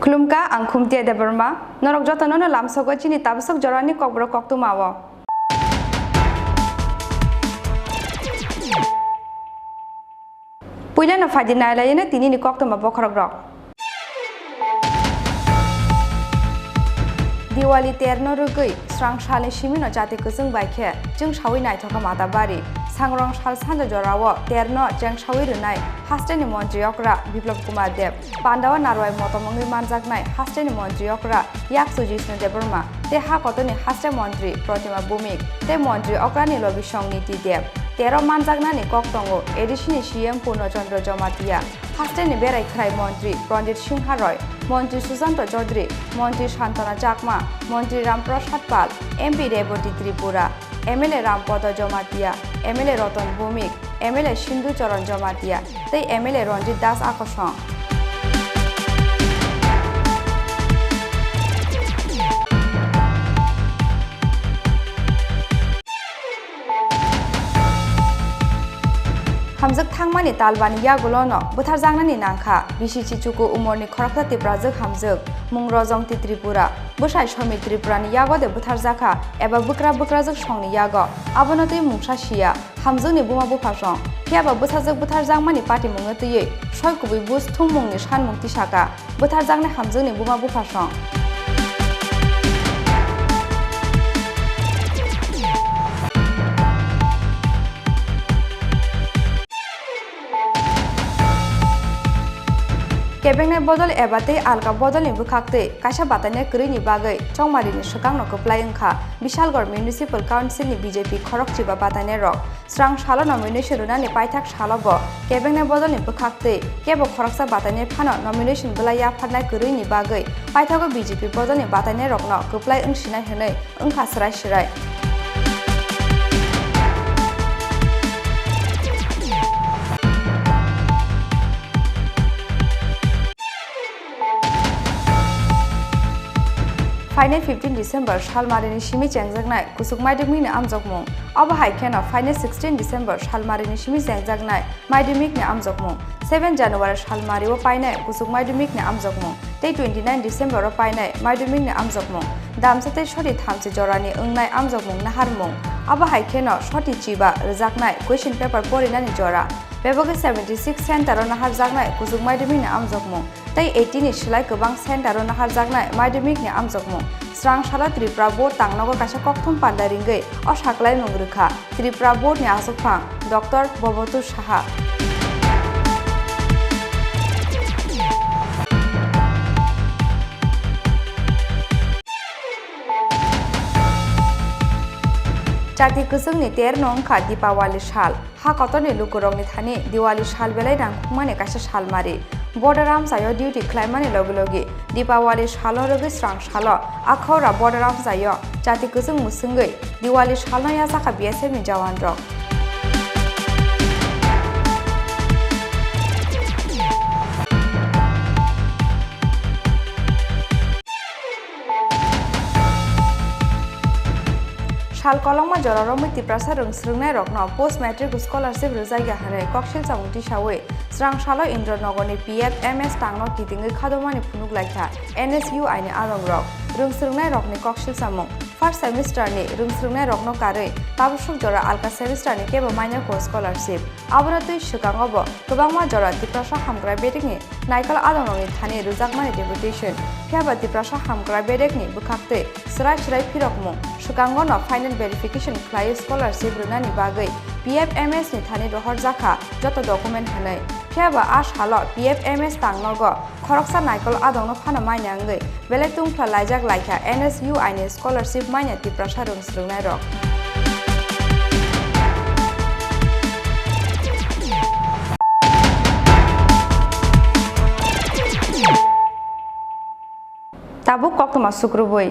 Klumka ang khumtia Debbarma norok jotono no lamsogo chini tabsok jorani kokbro koktu mawo puila na fadina layena tini ni koktu ma bokhorok rok Diwali terno rugui strang shale shimino jati kusung baikhe jung shawi nai thoka mata bari sangrong shal sanja jorawo terno jang shawi runai hasteni montri okra biplop kumar deb pandawa narwai motomongi manjaknai hasteni montri okra yaksu jisnu Debbarma te ha kotoni haste montri protima bumik te montri okra ni lobi song niti deb tero manjakna ni koktongo edishini CM Purno Chandra Jomatia hasteni berai khrai montri Pandit Singha Roy Montri Susanto Chaudhary Montri Shantana Chakma Montri Ramprasad Pal MP Deputy Tripura MLA Rampada Jomatia MLA Ratan Bhumik MLA Sindhu Charan Jomatia tei MLA Ranjit Das Akosong Hamzak thangmani talbani yagulono butharjangnani nangkha bisi chichuku umorni khorakta tiprajak hamzak mungrojong ti Tripura busai shomik Tripurani yagode butharjaka eba bukrajak songni yago abonotei mungsa sia hamjakni buma bufasong phiaba butharjangmani party mungotei soikubui bus thumungni sanmung tisaka butharjakni hamjakni buma bufasong Kebengna bodol ebate alka bodol ni bukhakte kaisa batane krini bagai chongmari ni sukangno koplai ongkha Bishalgarh Municipal Council ni BJP khorok chiba batane rok strang shala nomination runani paithak shalabo kebengna bodol ni bukhakte kebo khoroksa batane phano nomination bulaya phatnai krini bagai paithago BJP bodol ni batane rokno koplai ongsinai hwnai ongkha srai Final 15 December Shalmarini Shimi Chengjagnai Kusuk Maidimik ni Amjokmung Abo Haikeno Final 16 December Shalmarini Shimi Chengjagnai Maidimik ni Amjokmung 7 January Shalmari o Painai Kusuk Maidimik ni Amjokmung Tei 29 December o Painai Maidimik ni Amjokmung Damsate Shoti Thamsi Jorani Ungnai Amjokmung Naharmung Abo Haikeno Shoti Chiba Rejaknai Question Paper Porinani Jora Beboge 76 Center o Naharjaknai Kusuk Maidimik ni Amjokmung Tei 18 ni Shilai Kobang Center o Naharjaknai Maidimik ni Amjokmung Strang Shala Tripura Board Tangnago Kaisa Kokthum Pandaringai o Saklai Nungrukha Tripura Board ni Asokphang Dr. Bobotu Saha Jati kusung ni ter nong kha Dipawali Shal ha kotoni lukurong ni thani Diwali Shal belai nangkhumani kaisa shalmari Borderam sayo duty claimani logi Dipawali Shalo rogi strang shalo akhora Borderam sayo jati kusung musungai Diwali Shalo ya saka BSF ni jawan rok Shal kolong ma joraro miti prasa rungsrungnai rokno post matric scholarship rujaiga hanai kokshil chamungti sawe strang shalo Indranogoni PF MS tangno kitingai khadomani phunuk laikha NSU aini arong rok रोंस्रोंनाय रकनि कक्सिल सामुं first सेमिस्टारनि रोंस्रोंनाय रकनो कारै ताबुसुक जरा आलका सेमिस्टारनि केबो माइनर को स्कलारशिप आबोनो तुइ सिगाङावबो गोबांमा जरा तिप्रासा हामग्रा बेडेकनि नायकल आदननि थानि रुजाकमानि डेपुटेसन फियाबा तिप्रासा हामग्रा बेडेकनि बुखाक्तै स्राय फिरकमुं सिगाङावनो फाइनाल भेरिफिकेशन खालायो स्कलारशिप रुनानि बागै PFMS नि थानि दहर जाखा जत डकुमेन्ट हनै फियाबा आस हालो PFMS तांनगो खरकसा नायकल आदंनो फाना माइनांगै बेलेक तुंफ्ला लाइजाक लाइखा NSUI नि स्कलारशिप माइना तिप्रासा रोंस्रोंनाय रक Tabuk koktoma sukrubui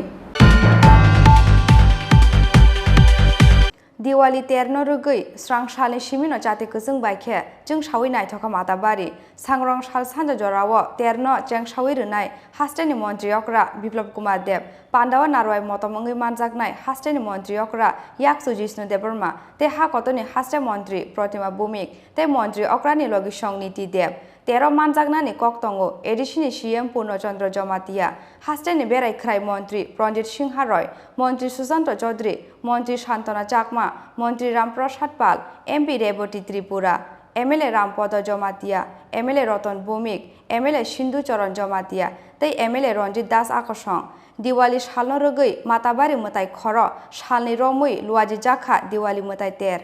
Diwali terno rugui srang shali shimino jati kusung baikhe jung shawi nai thoka mata bari sangrong shal sanja jorawo terno jang shawi runai hasteni montri okra biplop kumar deb pandawa narwai motomongi manjaknai hasteni montri okra yaksu jisnu Debbarma te ha kotoni haste montri protima bumik te montri okra ni logi shong niti deb Tero manjaknani koktongo edishini CM Purno Chandra Jomatia hasteni berai khrai montri Pranjit Singha Roy montri Susanto Chaudhary montri Shantana Chakma montri Ramprasad Pal MP Reboti Tripura MLA Rampada Jomatia MLA Ratan Bhumik MLA Sindhu Charan Jomatia tei MLA Ranjit Das Akosong Diwali shalno rugui matabari mutai khoro shalni romui luaji jakha Diwali mutai ter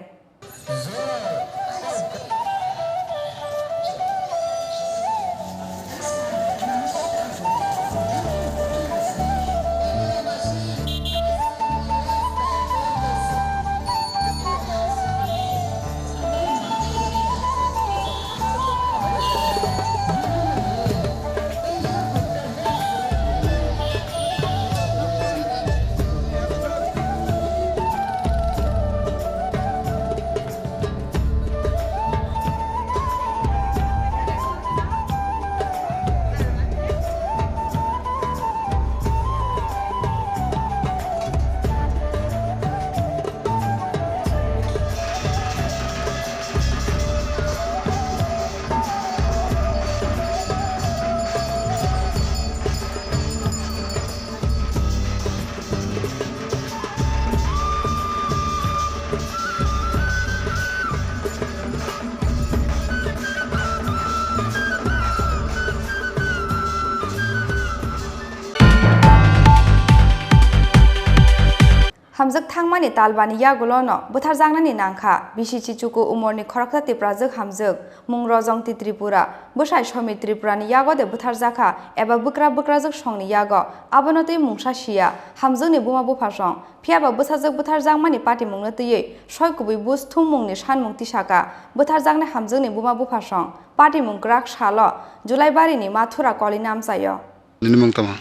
Hamzak thangmani talbani yagulono buthar jangnani nangkha bisichi chuku umorni khorakta tiprajak hamzak mungrojong ti Tripura bosai somi Tripurani yagode buthar jakha eba bukrajak songni yago abonotoi mungsa sia hamjakni buma bufasong phiaba busajak buthar jangmani pati mungno tiyei soikubui bus thumungni sanmung tisaka buthar jangne hamjakni buma bufasong pati mungkrak salo Julai barini mathura koli namsayo Ninimang tama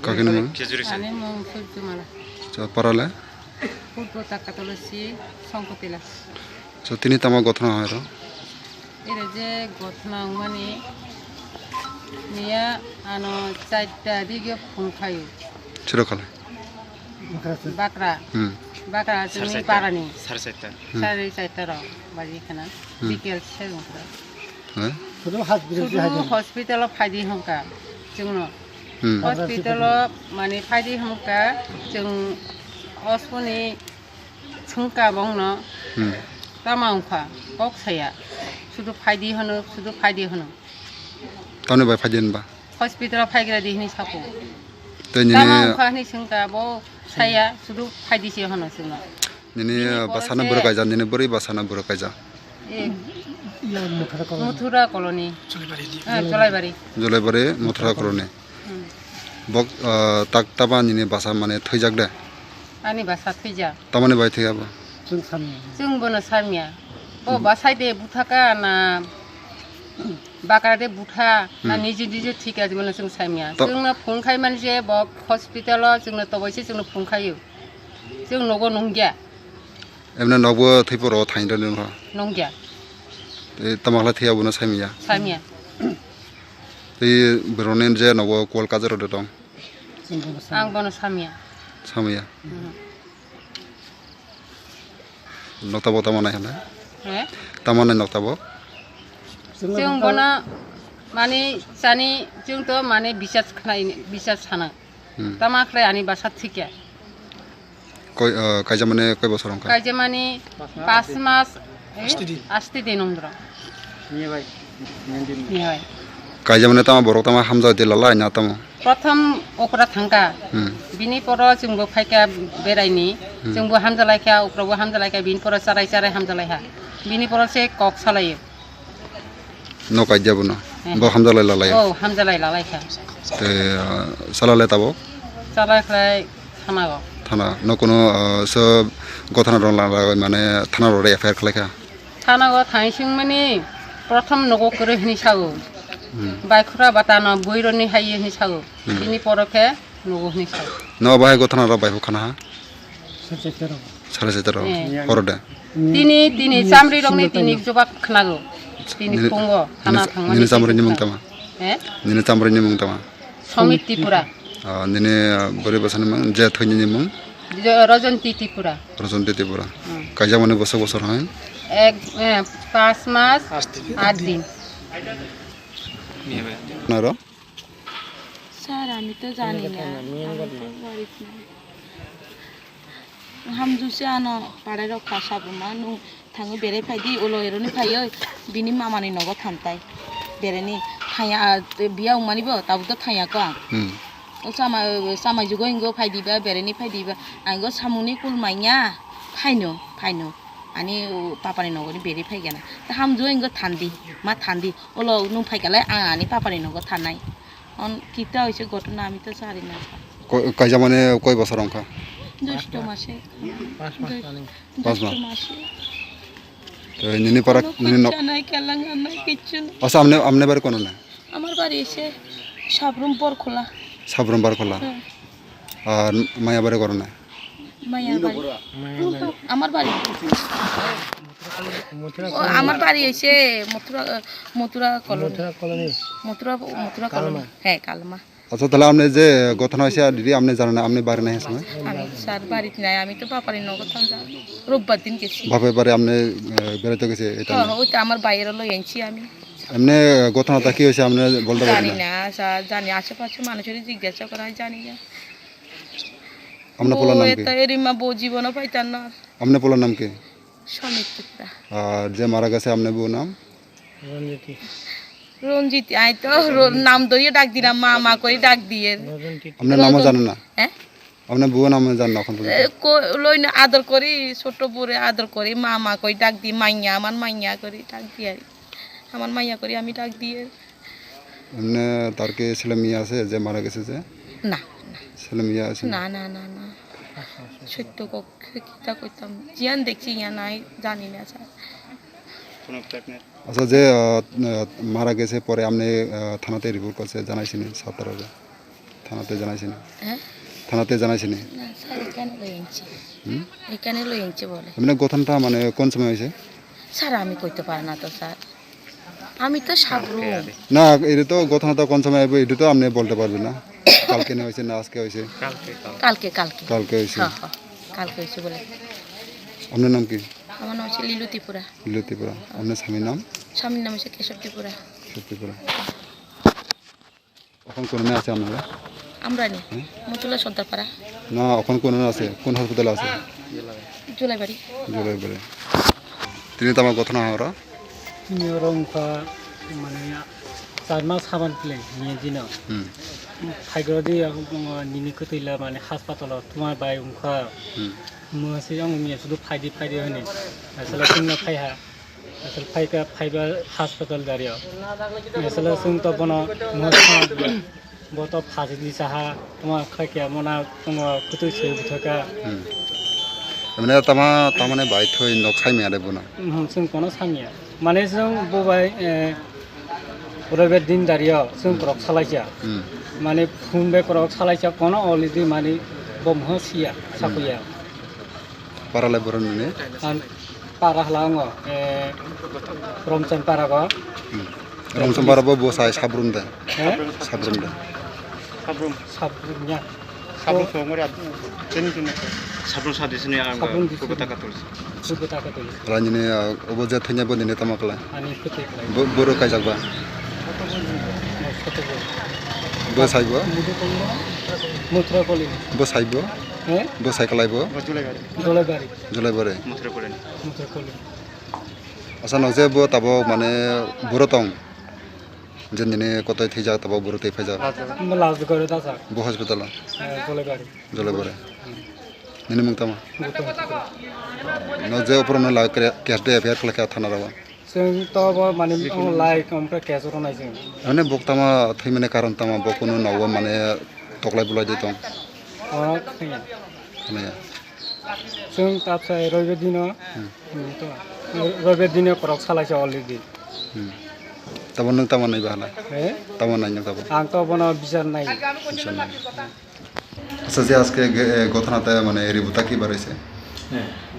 kakina mang parale Purpo takatolosi songkotila so tini tama gotna hoyro ere je gotna mani niya ano chaita dige phungkhayu chiro khale bakra jini parani sare chaita ro bari khana bikel segungkra hospital phaidi hongka jungno hospital mani phaidi hongka jung osponi chungka bongno tamangkha koksaya sudu phaidi hono tane bai phadien ba hospital phaigra dihni sapu tani tamangkha ni chungka bo saya sudu phaidi se hono sungna nini basana burakaja nini buri basana burakaja Muthura colony Julai bari Muthura colony bok tak taba nini basa mane thoijak de ani basa thija tamane bai thiga ba jung bono samya o basai de buthaka na bakade butha na niji thika jibona jung samya jungna phungkhai manje bok hospital jungna tobaisi jungna phungkhayu jung nogo nongya emna nogo thiporo thainda nongya tamakla thiya buna samya ei bronen je nogo kolkata ro dong ang bono samya noktabo tamana hela tamana noktabo jung bono mani chani jung to mane bisas sana তামাকলে আনি বাসা থেকে কাইজা মানে কয় বছর অঙ্কা কাজে মানে 5 মাস 8 দিন অন্তর নিয়ে হয় কাইজা মানে তামা বড় তামা হামজা দিলালা না তামা প্রথম ওকরা থাঙ্কা বিনি পর जोंबो फायका बेरायनि जोंबो हामजालायखा उफ्रावबो हामजालायखा बिनि पर चाराय चाराय हामजालायहा बिनि पर से कक सालायो न काइजाबो न ब हामजा लालाय औ हामजालाय लालायखा ते सालाले ताबो चालायख्लाय थानागो थाना न कोनो स गथना रं लाला माने थाना रे एफआईआर खलायखा थानागो थाइसिं माने प्रथम नगो करे हनि सागो बायखरा बाताना बयरनि हायो हनि सागो बिनि परखे नगो हनि सागो न बाय गथना र बाय खाना सारे सेतर हरदे तिनी चामरि रंनि तिनी जबा खनागो तिनी फंगो थाना थांमानि निने चामरिनि मुंतामा निने चामरिनि मुंतामा समित त्रिपुरा निने बोरे बसने मुं जे थैनि मुं रजन्ती त्रिपुरा काइजा माने बसर बसर হয় 5 মাস 8 দিন নারো স্যার আমি তো জানি না হামজুসে আনো পাড়ার খাসাবো মানু থাঙে বেড়ে ফাইদি ওলো এরনি ফাইयो बिनि मामानि नगो थांताय बेरेनि थाया बिया उमानिबो ताबुतो थायाको आं सामा जुगो इंगो फाइदिबा बेरेनि फाइदिबा आंगो सामुनि कुलमाइया फाइनो ani papani nogoni beri faigana ta hamjo ingo thandi ma thandi olo nu faigala ani papani nogo thanai on kita hoise ঘটনা আমি তো জানি না কাইজা মানে কয় বছর অঙ্কা 2 মাসে 5 মাসে তো নিনি পারা নিনি নাই কেলাঙ্গা নাই কিছু আচ্ছা আমনে বারে কোন না আমার বাড়ি এসে সাবরুম পর খোলা আর মায়া বারে করো না আমার বাড়ি এসে মথুরা কলোনি হ্যাঁ কালমা আচ্ছা তাহলে আপনি যে ঘটনা হয়েছে দিদি আপনি জানেন না আপনি বাড়ি নাই সময় আমি স্যার বাড়িতে নাই আমি তো বাপারি নগর থামজা রোববার দিন গেছি বাপের বাড়ি আপনি বেড়াইতে গেছে এটা ওইটা আমার বাইরে লই আনছি আমি এমনি ঘটনাটা কি হয়েছে আপনি বলতে পারেন জানি না স্যার জানি আশেপাশে মানুষের জিজ্ঞাসা করা জানি না আপনার পোলার নাম কি এরিমা বউ জীবন পাইতাম না আপনার পোলার নাম কি সমিত্রা আর যে মারা গেছে আপনার বউ নাম রঞ্জিত আই তো নাম ধরিয়ে ডাক দিলাম মা করে ডাক দিয়ে আপনার নাম জানেন না হ্যাঁ আপনার বউ নাম জানেন না এখন লই না আদর করি ছোট বউরে আদর করি মা করে ডাক দি মাইয়া আমার মাইয়া করে ডাক দিয়ে আমার মাইয়া করে আমি ডাক দিয়ে এমনি তার কি ছেলে মেয়ে আছে যে মারা গেছে যে না ছেলে মেয়ে আছে না সত্য কিতা কইতাম জিয়ান দেখছি ইয়া নাই জানি না স্যার আচ্ছা যে মারা গেছে পরে আপনি থানাতে রিপোর্ট করছে জানাইছিনি সাতারে থানাতে জানাইছিনি থানাতে জানাইছিনি না স্যার এখানে লই আনছি বলে এমনি ঘটনাটা মানে কোন সময় হয়েছে স্যার আমি কইতে পারি না তো স্যার আমি তো সাবরুম না এটা তো ঘটনাটা কোন সময় হবে এটা তো আপনি বলতে পারবেন না কালকে না হয়েছে না আজকে হয়েছে কালকে হয়েছে কালকে হয়েছে বলে আপনার নাম কি আমার নাম হচ্ছে লিলু ত্রিপুরা আপনার স্বামীর নাম হচ্ছে কেশব ত্রিপুরা এখন কোন আছে আপনারা আমরা নি মতুলা সর্দারপাড়া না এখন কোন আছে কোন হাসপাতালে আছে জুলাইবাড়ি তিনি তো আমার ঘটনা হওয়ার তিনি রংফা মানে 4 মাস সাবান প্লে নিয়ে দিন ফাইগরদি নিনি কতইলা মানে হাসপাতাল তোমার বাই উংখা मोनसे आं मिया सुदु फायदि होने असला जोंना फायहा असल फायबा हस्पिटाल दारियाव असला जों त बना मोसा बत फाजि साहा तमा खायके मना तमा कुतु से बुथका माने तामाने बाय थय न खायमे आले बना जों कोन सामिया माने जों बबाय ओरबे दिन दारियाव जों प्रक सालायजा माने फुंबे प्रक सालायजा कोन अलरेडी माने बमहसिया साकुया Paralel berani parah lango romsan parago romsan parago bos saya sabrunda sabrumnya sabrun somori jenis sabrun sadisnya sabrun kota katolik ranjini oboja thanya bo dine tamakla ani putih boro kajak ba বসাইব মুত্রকলি বসাইব হ্যাঁ বসাইকলাইব জলাইবাড়ি জলাইবরে মুত্রকলি আচ্ছা নজেবো তাবো মানে বুড়তং যেদিনে কতই থৈজা তাবো বুড়তেই ফাইজা last করে দাসা বো hospital Jolaibari জলাইবরে নিনে মুংতামা Gautam নজে অপরন লা cash দে FIR কলেকা থানা রাবা जों त माने लाइक ओमफ्राय केसर नायजों माने बक्तामा थैमाने कारण तामा बकुनो नाव माने तकलाय बुलाय दे दं खोनाया जों तापसाय रबे दिन रबे दिन करक सालायसे अलरेडि ताबो नों तामा नायबा हाला हे तामा नायनो ताबो आं त बना बिचार नाय আচ্ছা যে আজকে ঘটনাতে মানে রিবুতা কি বাড়াইছে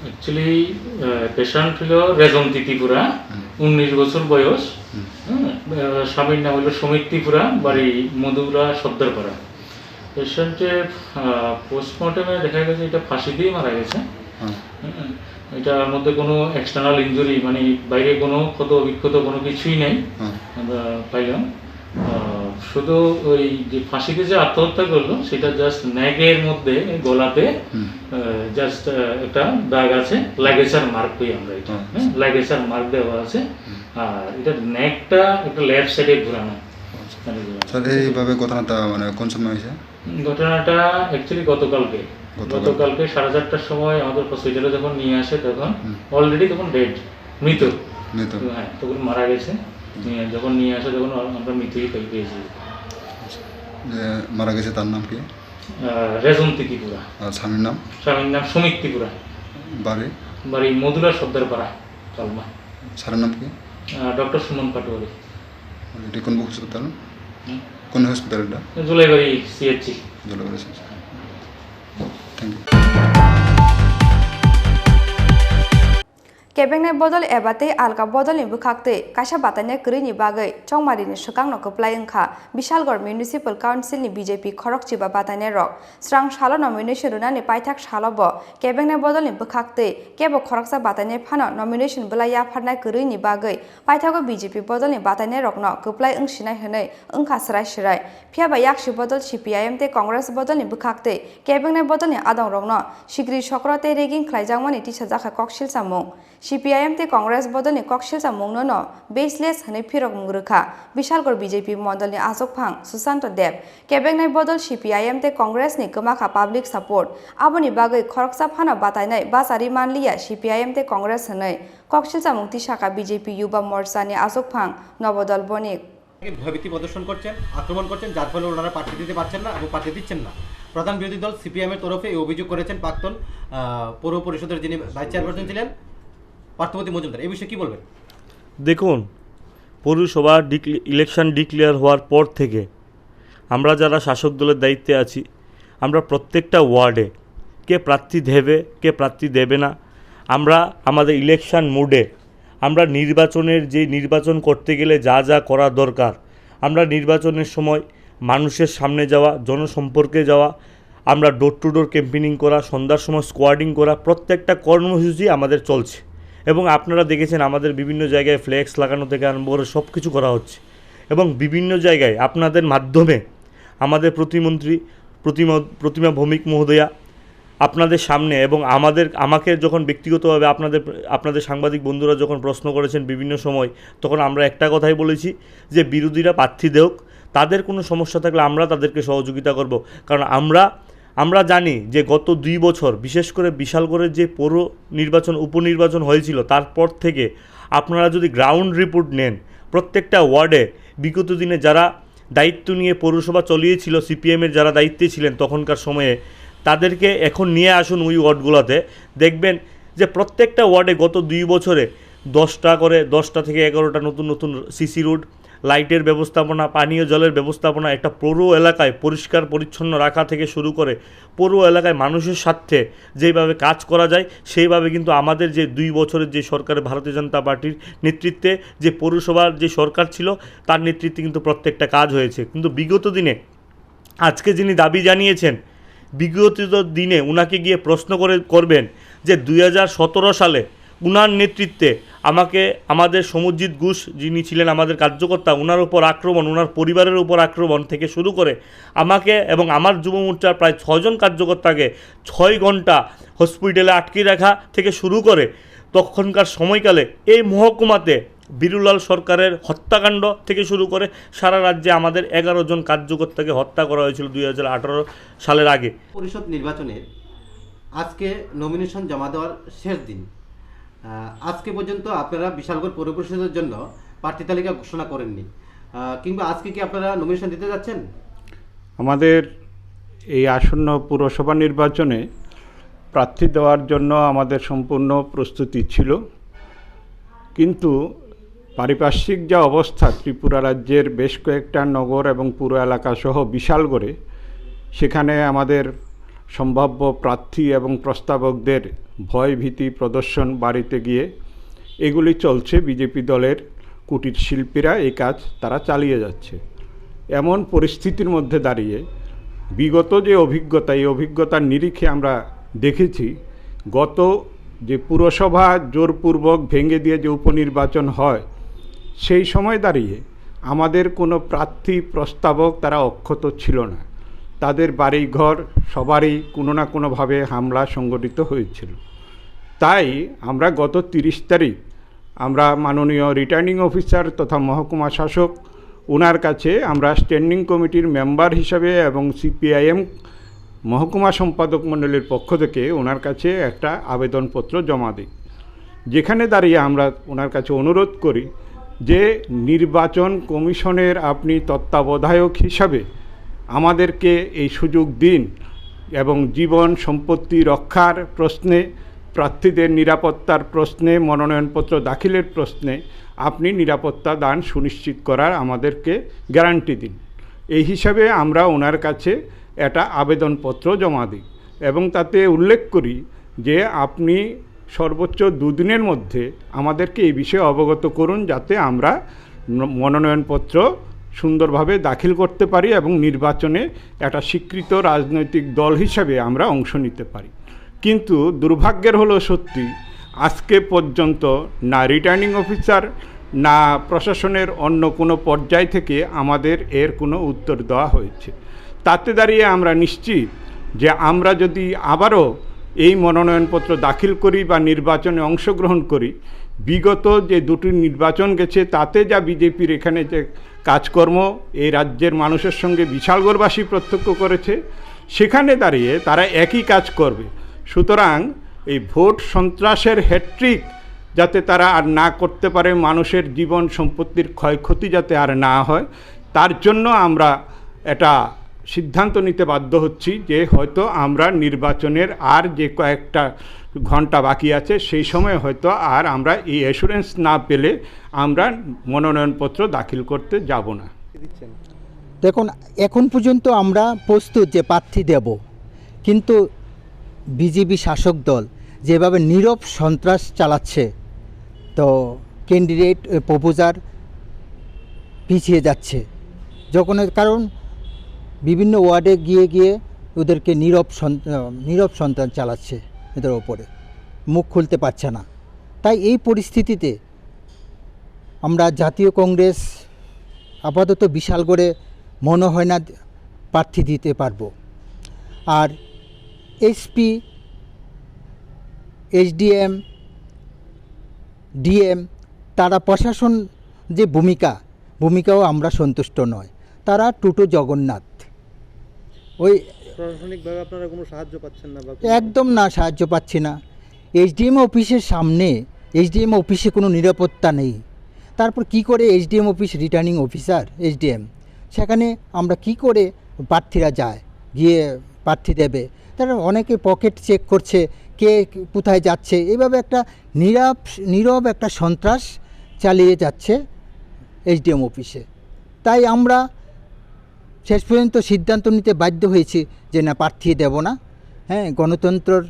অ্যাকচুয়ালি পেশেন্ট হলো রেজন্তি ত্রিপুরা 19 বছর বয়স স্বামীর নাম হলো সমীর ত্রিপুরা বাড়ি মধুরা সর্দারপাড়া পেশেন্টের পোস্টমর্টমে দেখা গেছে এটা ফাঁসি দিয়ে মারা গেছে এটার মধ্যে কোনো এক্সটার্নাল ইনজুরি মানে বাইরে কোনো ক্ষত বিক্ষত কোনো কিছুই নেই আমরা পাইলাম শুধু ওই যে ফাঁসিতে যে আত্মহত্যা করলো সেটা জাস্ট নেগের মধ্যে গলাতে জাস্ট একটা দাগ আছে লাইগেচার মার্ক কই আমরা এটা লাইগেচার মার্ক দেওয়া আছে আর এটা নেকটা একটা লেফট সাইডে ঘোরানো স্যার এইভাবে ঘটনাটা মানে কোন সময় হয়েছে ঘটনাটা অ্যাকচুয়ালি গতকালকে 4:30টার সময় আমাদের হসপিটালে যখন নিয়ে আসে তখন অলরেডি তখন ডেড মৃত হ্যাঁ তখন মারা গেছে যখন নিয়ে আসে তখন আমরা মৃতই পেয়েছি মারা গেছে তার নাম কি রেজন্তি ত্রিপুরা আর স্বামীর নাম সমীর ত্রিপুরা বাড়ি মধুরা সর্দারপাড়া কালমা স্যারের নাম কি ডক্টর সুমন পাটোয়ারি এটি কোন হসপিটাল কোন হসপিটালটা জুলাইবাড়ি সিএইচসি জলবায়ু থ্যাংক ইউ केबेंनाय बदल एबाते आलका बदलनि बुखाक्ते कासा बाताने करिनि बागै चौमारिनि सकांनो कप्लाय ओंखा विशालगढ़ म्युनिसिपल काउन्सिलनि बीजेपी खरकचिबा बाताने रक स्रां सालो नमिनेशन रुनानि पाइथाक सालबो केबेंनाय बदलनि बुखाक्ते केबो खरकसा बाताने फानो नमिनेशन बुलाया फारनाय करिनि बागै पाइथाको बीजेपी बदलनि बाताने रकनो कप्लाय ओंसिनाय हनै ओंखा सराय फियाबा याक्षि बदल सीपीआईएम ते कांग्रेस बदलनि बुखाक्ते केबेंनाय बदलनि आदं रकनो सिग्रि सक्राते रेगिं ख्लायजांमानि टिसा जाखा कक्सिल सामुं सीपीआईएम ते कांग्रेस बदलनि कक्सिल सामुंनो न बेसलेस हनै फिरक मुंग्रोखा विशालगढ़ बीजेपी मंडलनि आजकफां सुशांत देव केबेंनाय बदल सीपीआईएम ते कांग्रेसनि गमाखा पाब्लिक सपोर्ट आबोनि बागै खरकसा फानो बातायनाय बासारि मानलिया सीपीआईएम ते कांग्रेस हनै कक्सिल सामुं टिसाखा बीजेपी युवा मोर्चानि आजकफां नवदल बनिक ভয়ভীতি প্রদর্শন করছেন আক্রমণ করছেন যার ফলে ওনারা প্রার্থী দিতে পারছেন না এবং প্রার্থী দিচ্ছেন না প্রধান বিরোধী দল সিপিএম এর তরফে এই অভিযোগ করেছেন প্রাক্তন পৌর পরিষদের যিনি ভাইস চেয়ারপারসন ছিলেন পার্থপতি মজুমদার এই বিষয়ে কি বলবেন দেখুন পৌরসভা ইলেকশন ডিক্লেয়ার হওয়ার পর থেকে আমরা যারা শাসক দলের দায়িত্বে আছি আমরা প্রত্যেকটা ওয়ার্ডে কে প্রার্থী দেবে কে প্রার্থী দেবে না আমরা আমাদের ইলেকশন মোডে আমরা নির্বাচন করতে গেলে যা যা করা দরকার আমরা নির্বাচনের সময় মানুষের সামনে যাওয়া জনসম্পর্কে যাওয়া আমরা ডোর টু ডোর ক্যাম্পেইনিং করা সন্ধ্যার সময় স্কোয়াডিং করা প্রত্যেকটা কর্মসূচি আমাদের চলছে এবং আপনারা দেখেছেন আমাদের বিভিন্ন জায়গায় ফ্লেক্স লাগানো থেকে আরম্ভ করে সব কিছু করা হচ্ছে এবং বিভিন্ন জায়গায় আপনাদের মাধ্যমে আমাদের প্রতিমন্ত্রী প্রতিমা ভৌমিক মহোদয়া আপনাদের সামনে এবং আমাকে যখন ব্যক্তিগতভাবে আপনাদের সাংবাদিক বন্ধুরা যখন প্রশ্ন করেছেন বিভিন্ন সময় তখন আমরা একটা কথাই বলেছি যে বিরোধীরা প্রার্থী দেওক তাদের কোনো সমস্যা থাকলে আমরা তাদেরকে সহযোগিতা করব কারণ আমরা জানি যে গত 2 বছর বিশেষ করে বিশালগড়ের যে পৌর নির্বাচন উপনির্বাচন হয়েছিল তারপর থেকে আপনারা যদি গ্রাউন্ড রিপোর্ট নেন প্রত্যেকটা ওয়ার্ডে বিগত দিনে যারা দায়িত্ব নিয়ে পৌরসভা চালিয়েছিল সিপিএমের যারা দায়িত্বে ছিলেন তখনকার সময়ে তাদেরকে এখন নিয়ে আসুন ওই ওয়ার্ডগুলোতে দেখবেন যে প্রত্যেকটা ওয়ার্ডে গত 2 বছরে 10টা থেকে 11টা নতুন সিসি রোড লাইটের ব্যবস্থাপনা পানীয় জলের ব্যবস্থাপনা একটা পৌর এলাকায় পরিষ্কার পরিচ্ছন্ন রাখা থেকে শুরু করে পৌর এলাকায় মানুষের স্বার্থে যেভাবে কাজ করা যায় সেইভাবে কিন্তু আমাদের যে 2 বছরের যে সরকারের ভারতীয় জনতা পার্টির নেতৃত্বে যে পৌরসভার যে সরকার ছিল তার নেতৃত্বে কিন্তু প্রত্যেকটা কাজ হয়েছে কিন্তু বিগত দিনে আজকে যিনি দাবি জানিয়েছেন বিগত দিনে উনাকে গিয়ে প্রশ্ন করবেন যে 2017 সালে উনার নেতৃত্বে আমাকে আমাদের সমুজিৎ ঘোষ যিনি ছিলেন আমাদের কার্যকর্তা, ওনার উপর আক্রমণ, ওনার পরিবারের উপর আক্রমণ থেকে শুরু করে আমাকে এবং আমার যুব মোর্চার প্রায় 6 জন কার্যকর্তাকে 6 ঘন্টা হসপিটালে আটকে রাখা থেকে শুরু করে তখনকার সময়কালে এই মহকুমাতে বিরুলাল সরকারের হত্যাকাণ্ড থেকে শুরু করে সারা রাজ্যে আমাদের 11 জন কার্যকর্তাকে হত্যা করা হয়েছিল 2018 সালের আগে। পরিষদ নির্বাচনে আজকে নমিনেশন জমা দেওয়ার শেষ দিন। আজকে পর্যন্ত আপনারা বিশালগড় পৌর পরিষদের জন্য প্রার্থী তালিকা ঘোষণা করেননি, কিংবা আজকে কি আপনারা নমিনেশন দিতে যাচ্ছেন? আমাদের এই আসন্ন পুরসভা নির্বাচনে প্রার্থী দেওয়ার জন্য আমাদের সম্পূর্ণ প্রস্তুতি ছিল, কিন্তু পারিপার্শ্বিক যা অবস্থা ত্রিপুরা রাজ্যের বেশ কয়েকটা নগর এবং পুরো এলাকা সহ বিশালগড়ে, সেখানে আমাদের সম্ভাব্য প্রার্থী এবং প্রস্তাবকদের ভয় ভীতি প্রদর্শন বাড়িতে গিয়ে এগুলি চলছে। বিজেপি দলের কুটির শিল্পীরা এই কাজ তারা চালিয়ে যাচ্ছে। এমন পরিস্থিতির মধ্যে দাঁড়িয়ে বিগত যে অভিজ্ঞতা, এই অভিজ্ঞতার নিরিখে আমরা দেখেছি গত যে পুরসভা জোরপূর্বক ভেঙে দিয়ে যে উপনির্বাচন হয়, সেই সময় দাঁড়িয়ে আমাদের কোনো প্রার্থী প্রস্তাবক তারা অক্ষত ছিল না। তাদের বাড়িঘর সবারই কোনো না কোনোভাবে হামলা সংগঠিত হয়েছিল। তাই আমরা গত 30 তারিখ আমরা মাননীয় রিটার্নিং অফিসার তথা মহকুমা শাসক ওনার কাছে আমরা স্ট্যান্ডিং কমিটির মেম্বার হিসাবে এবং সিপিআইএম মহকুমা সম্পাদক মণ্ডলীর পক্ষ থেকে ওনার কাছে একটা আবেদনপত্র জমা দিই, যেখানে দাঁড়িয়ে আমরা ওনার কাছে অনুরোধ করি যে নির্বাচন কমিশনের আপনি তত্ত্বাবধায়ক হিসাবে আমাদেরকে এই সুযোগ দিন এবং জীবন সম্পত্তি রক্ষার প্রশ্নে, প্রার্থীদের নিরাপত্তার প্রশ্নে, মনোনয়নপত্র দাখিলের প্রশ্নে আপনি নিরাপত্তা দান সুনিশ্চিত করার আমাদেরকে গ্যারান্টি দিন। এই হিসাবে আমরা ওনার কাছে একটা আবেদনপত্র জমা দিই এবং তাতে উল্লেখ করি যে আপনি সর্বোচ্চ 2 দিনের মধ্যে আমাদেরকে এই বিষয়ে অবগত করুন, যাতে আমরা মনোনয়নপত্র সুন্দরভাবে দাখিল করতে পারি এবং নির্বাচনে একটা স্বীকৃত রাজনৈতিক দল হিসাবে আমরা অংশ নিতে পারি। কিন্তু দুর্ভাগ্যের হলো সত্যি আজকে পর্যন্ত না রিটার্নিং অফিসার না প্রশাসনের অন্য কোনো পর্যায় থেকে আমাদের এর কোনো উত্তর দেওয়া হয়েছে। তাতে দাঁড়িয়ে আমরা নিশ্চিত যে আমরা যদি আবারও এই মনোনয়নপত্র দাখিল করি বা নির্বাচনে অংশগ্রহণ করি, বিগত যে 2টি নির্বাচন গেছে তাতে যা বিজেপির এখানে যে কাজকর্ম এই রাজ্যের মানুষের সঙ্গে বিশালগড়বাসী প্রত্যক্ষ করেছে, সেখানে দাঁড়িয়ে তারা একই কাজ করবে। সুতরাং এই ভোট সন্ত্রাসের হ্যাট্রিক যাতে তারা আর না করতে পারে, মানুষের জীবন সম্পত্তির ক্ষয়ক্ষতি যাতে আর না হয়, তার জন্য আমরা এটা সিদ্ধান্ত নিতে বাধ্য হচ্ছি যে হয়তো আমরা নির্বাচনের আর যে কয়েকটা ঘন্টা বাকি আছে সেই সময় হয়তো আর আমরা এই অ্যাসুরেন্স না পেলে আমরা মনোনয়নপত্র দাখিল করতে যাব না। দেখুন, এখন পর্যন্ত আমরা প্রস্তুত যে প্রার্থী দেব, কিন্তু বিজেপি শাসক দল যেভাবে নীরব সন্ত্রাস চালাচ্ছে, তো ক্যান্ডিডেট প্রপোজার পিছিয়ে যাচ্ছে যখন, কারণ বিভিন্ন ওয়ার্ডে গিয়ে গিয়ে ওদেরকে নীরব সন্ত্রাস চালাচ্ছে, এদের ওপরে মুখ খুলতে পারছে না। তাই এই পরিস্থিতিতে আমরা জাতীয় কংগ্রেস আপাতত বিশালগড়ে মনে হয় না প্রার্থী দিতে পারবো। আর এসপি, এসডিএম, ডিএম তারা প্রশাসন যে ভূমিকাও আমরা সন্তুষ্ট নয়। তারা টুটু জগন্নাথ। ওই প্রশাসনিকভাবে আপনারা কোনো সাহায্য পাচ্ছেন না? একদম না, সাহায্য পাচ্ছি না। এসডিএম অফিসের সামনে, এসডিএম অফিসে কোনো নিরাপত্তা নেই। তারপর কি করে SDM office, returning officer SDM, সেখানে আমরা কি করে প্রার্থীরা যায়, গিয়ে প্রার্থী দেবে? তারা অনেকে পকেট চেক করছে, কে কোথায় যাচ্ছে, এইভাবে একটা নীরব একটা সন্ত্রাস চালিয়ে যাচ্ছে এসডিএম অফিসে। তাই আমরা শেষ পর্যন্ত সিদ্ধান্ত নিতে বাধ্য হয়েছি যে না, প্রার্থী দেব না। হ্যাঁ, গণতন্ত্রের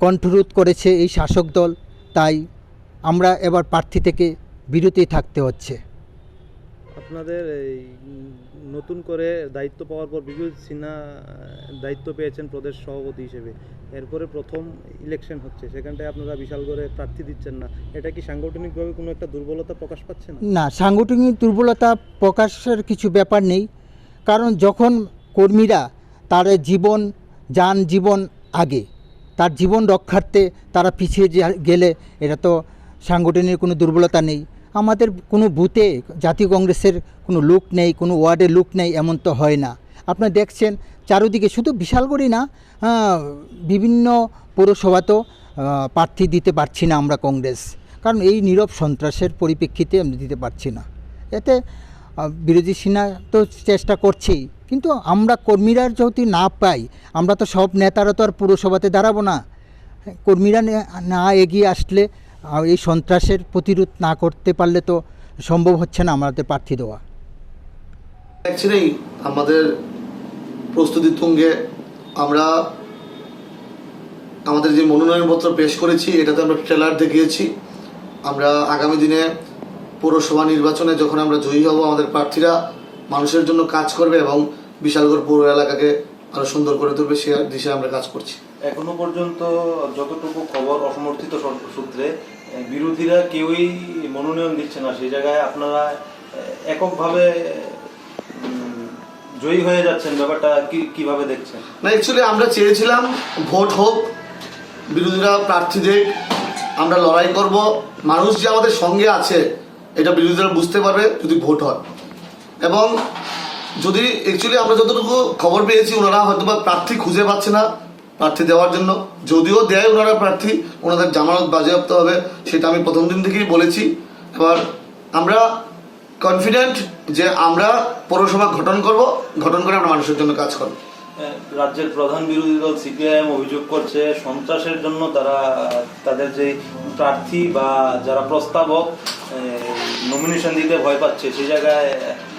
কণ্ঠরোধ করেছে এই শাসক দল, তাই আমরা এবার প্রার্থী থেকে বিরতি থাকতে হচ্ছে। আপনাদের এই নতুন করে দায়িত্ব পাওয়ার পর বিজয় সিনহা দায়িত্ব পেয়েছেন প্রদেশ সভাপতি হিসেবে, এরপরে প্রথম ইলেকশন হচ্ছে, সেখানটায় আপনারা বিশাল করে প্রার্থী দিচ্ছেন না, এটা কি সাংগঠনিকভাবে কোনো একটা দুর্বলতা প্রকাশ পাচ্ছে না? না, সাংগঠনিক দুর্বলতা প্রকাশের কিছু ব্যাপার নেই, কারণ যখন কর্মীরা তার জীবন আগে, তার জীবন রক্ষার্থে তারা পিছিয়ে গেলে এটা তো সাংগঠনিক কোনো দুর্বলতা নেই। আমাদের কোনো বুথে জাতীয় কংগ্রেসের কোনো লোক নেই, কোনো ওয়ার্ডের লোক নেই, এমন তো হয় না। আপনারা দেখছেন চারিদিকে, শুধু বিশালগড়ই না, বিভিন্ন পৌরসভাতেও প্রার্থী দিতে পারছি না আমরা কংগ্রেস, কারণ এই নীরব সন্ত্রাসের পরিপ্রেক্ষিতে আমরা দিতে পারছি না। এতে বিরোধী সিনহা তো চেষ্টা করছেই, কিন্তু আমরা কর্মীরা যদি না পাই, আমরা তো সব নেতারা তো আর পুরসভাতে দাঁড়াবো না। কর্মীরা না এগিয়ে আসলে, এই সন্ত্রাসের প্রতিরোধ না করতে পারলে তো সম্ভব হচ্ছে না আমাদের প্রার্থী দেওয়া। অ্যাকচুয়ালি আমাদের প্রস্তুতি তুঙ্গে আমরা আমাদের যে মনোনয়নপত্র পেশ করেছি, এটাতে আমরা ট্রেলার দেখিয়েছি। আমরা আগামী দিনে পৌরসভা নির্বাচনে যখন আমরা জয়ী হব, আমাদের প্রার্থীরা মানুষের জন্য কাজ করবে এবং বিশালগড় পৌর এলাকাকে আরো সুন্দর করে তুলবে, সে দিশায় আমরা কাজ করছি। এখনো পর্যন্ত যতটুকু খবর, অসমর্থিত সূত্রে বিরোধীরা কেউই মনোনয়ন দিচ্ছে না, সেই জায়গায় আপনারা এককভাবে জয়ী হয়ে যাচ্ছেন, ব্যাপারটা কিভাবে দেখছেন? না, অ্যাকচুয়ালি আমরা চেয়েছিলাম ভোট হোক, বিরোধীরা প্রার্থী দেখ, আমরা লড়াই করব, মানুষ যে আমাদের সঙ্গে আছে এটা বিরোধীরা বুঝতে পারবে যদি ভোট হয়। এবং যদি অ্যাকচুয়ালি আমরা যতটুকু খবর পেয়েছি, ওনারা হয়তো বা প্রার্থী খুঁজে পাচ্ছে না প্রার্থী দেওয়ার জন্য, যদিও দেয় ওনারা প্রার্থী, ওনাদের জামানত বাজেয়াপ্ত হবে, সেটা আমি প্রথম দিন থেকেই বলেছি। এবার আমরা কনফিডেন্ট যে আমরা পৌরসভা গঠন করে আমরা মানুষের জন্য কাজ করব। রাজ্যের প্রধান বিরোধী দল সিপিআইএম অভিযোগ করছে সন্ত্রাসের জন্য তারা তাদের যে প্রার্থী বা যারা প্রস্তাবক নমিনেশন দিতে ভয় পাচ্ছে, সেই জায়গায়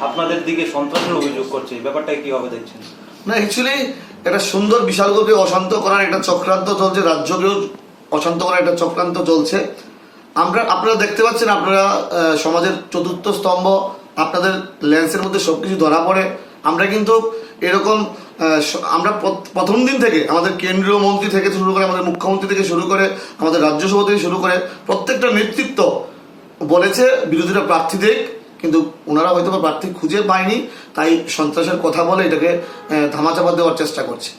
আপনাদের দিকে সন্ত্রাসের অভিযোগ করছে, ব্যাপারটা কিভাবে দেখছেন? না, অ্যাকচুয়ালি একটা সুন্দর বিশালগড়কে অশান্ত করার একটা চক্রান্ত চলছে, রাজ্যকেও অশান্ত করার একটা চক্রান্ত চলছে। আপনারা দেখতে পাচ্ছেন, আপনারা সমাজের চতুর্থ স্তম্ভ, আপনাদের লেন্সের মধ্যে সবকিছু ধরা পড়ে। আমরা কিন্তু এরকম আমরা প্রথম দিন থেকে আমাদের কেন্দ্রীয় মন্ত্রী থেকে শুরু করে, আমাদের মুখ্যমন্ত্রী থেকে শুরু করে, আমাদের রাজ্যসভা থেকে শুরু করে প্রত্যেকটা নেতৃত্ব বলেছে বিরোধীরা প্রার্থী দেখ, কিন্তু ওনারা হয়তো বা প্রার্থী খুঁজে পায়নি, তাই সন্ত্রাসের কথা বলে এটাকে ধামাচাপা দেওয়ার চেষ্টা করছে।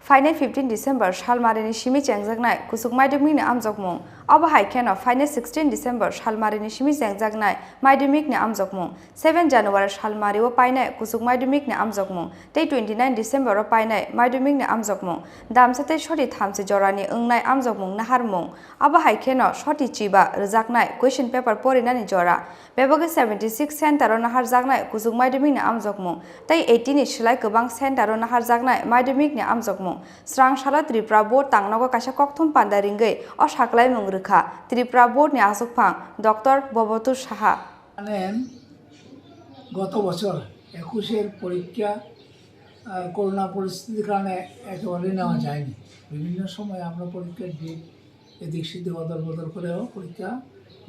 फाइनेल 15 डिसेम्बर सालमारिनि सिमी चेंगजागनाय कुसुक माध्यमिकनि आमजगमुं अब हाइकेनो फाइनेल 16 डिसेम्बर सालमारिनि सिमी चेंगजागनाय माध्यमिकनि आमजगमुं 7 जानुवारि सालमारिओ पाइनाय कुसुक माध्यमिकनि आमजगमुं तै 29 डिसेम्बर पाइनाय माध्यमिकनि आमजगमुं दामसाते सति थामसे जरानि ओंनाय आमजगमुं नाहारमुं अब हाइकेनो सति चिबा रजाकनाय क्वेश्चन पेपर परिनानि जरा बेबागे 76 सेन्टाराव नाहारजागनाय कुसुक माध्यमिकनि आमजगमुं तै 80 नि सोलाय गोबां सेन्टाराव नाहारजागनाय माध्यमिकनि आमजगमुं स्रां साला त्रिपुरा बोर्ड तांनांगौ काशा कक्थुम पान्दारिंगै अ साख्लाय मुं रोखा त्रिपुरा बोर्डनि आसुकफां डक्टर बबतुर साहा गत बছর 21-এর পরীক্ষা করোনা পরিস্থিতির কারণে একেবারেই নেওয়া যায়নি। বিভিন্ন সময় আমরা পরীক্ষার ডেট এদিক সেদিক বদল করেও পরীক্ষা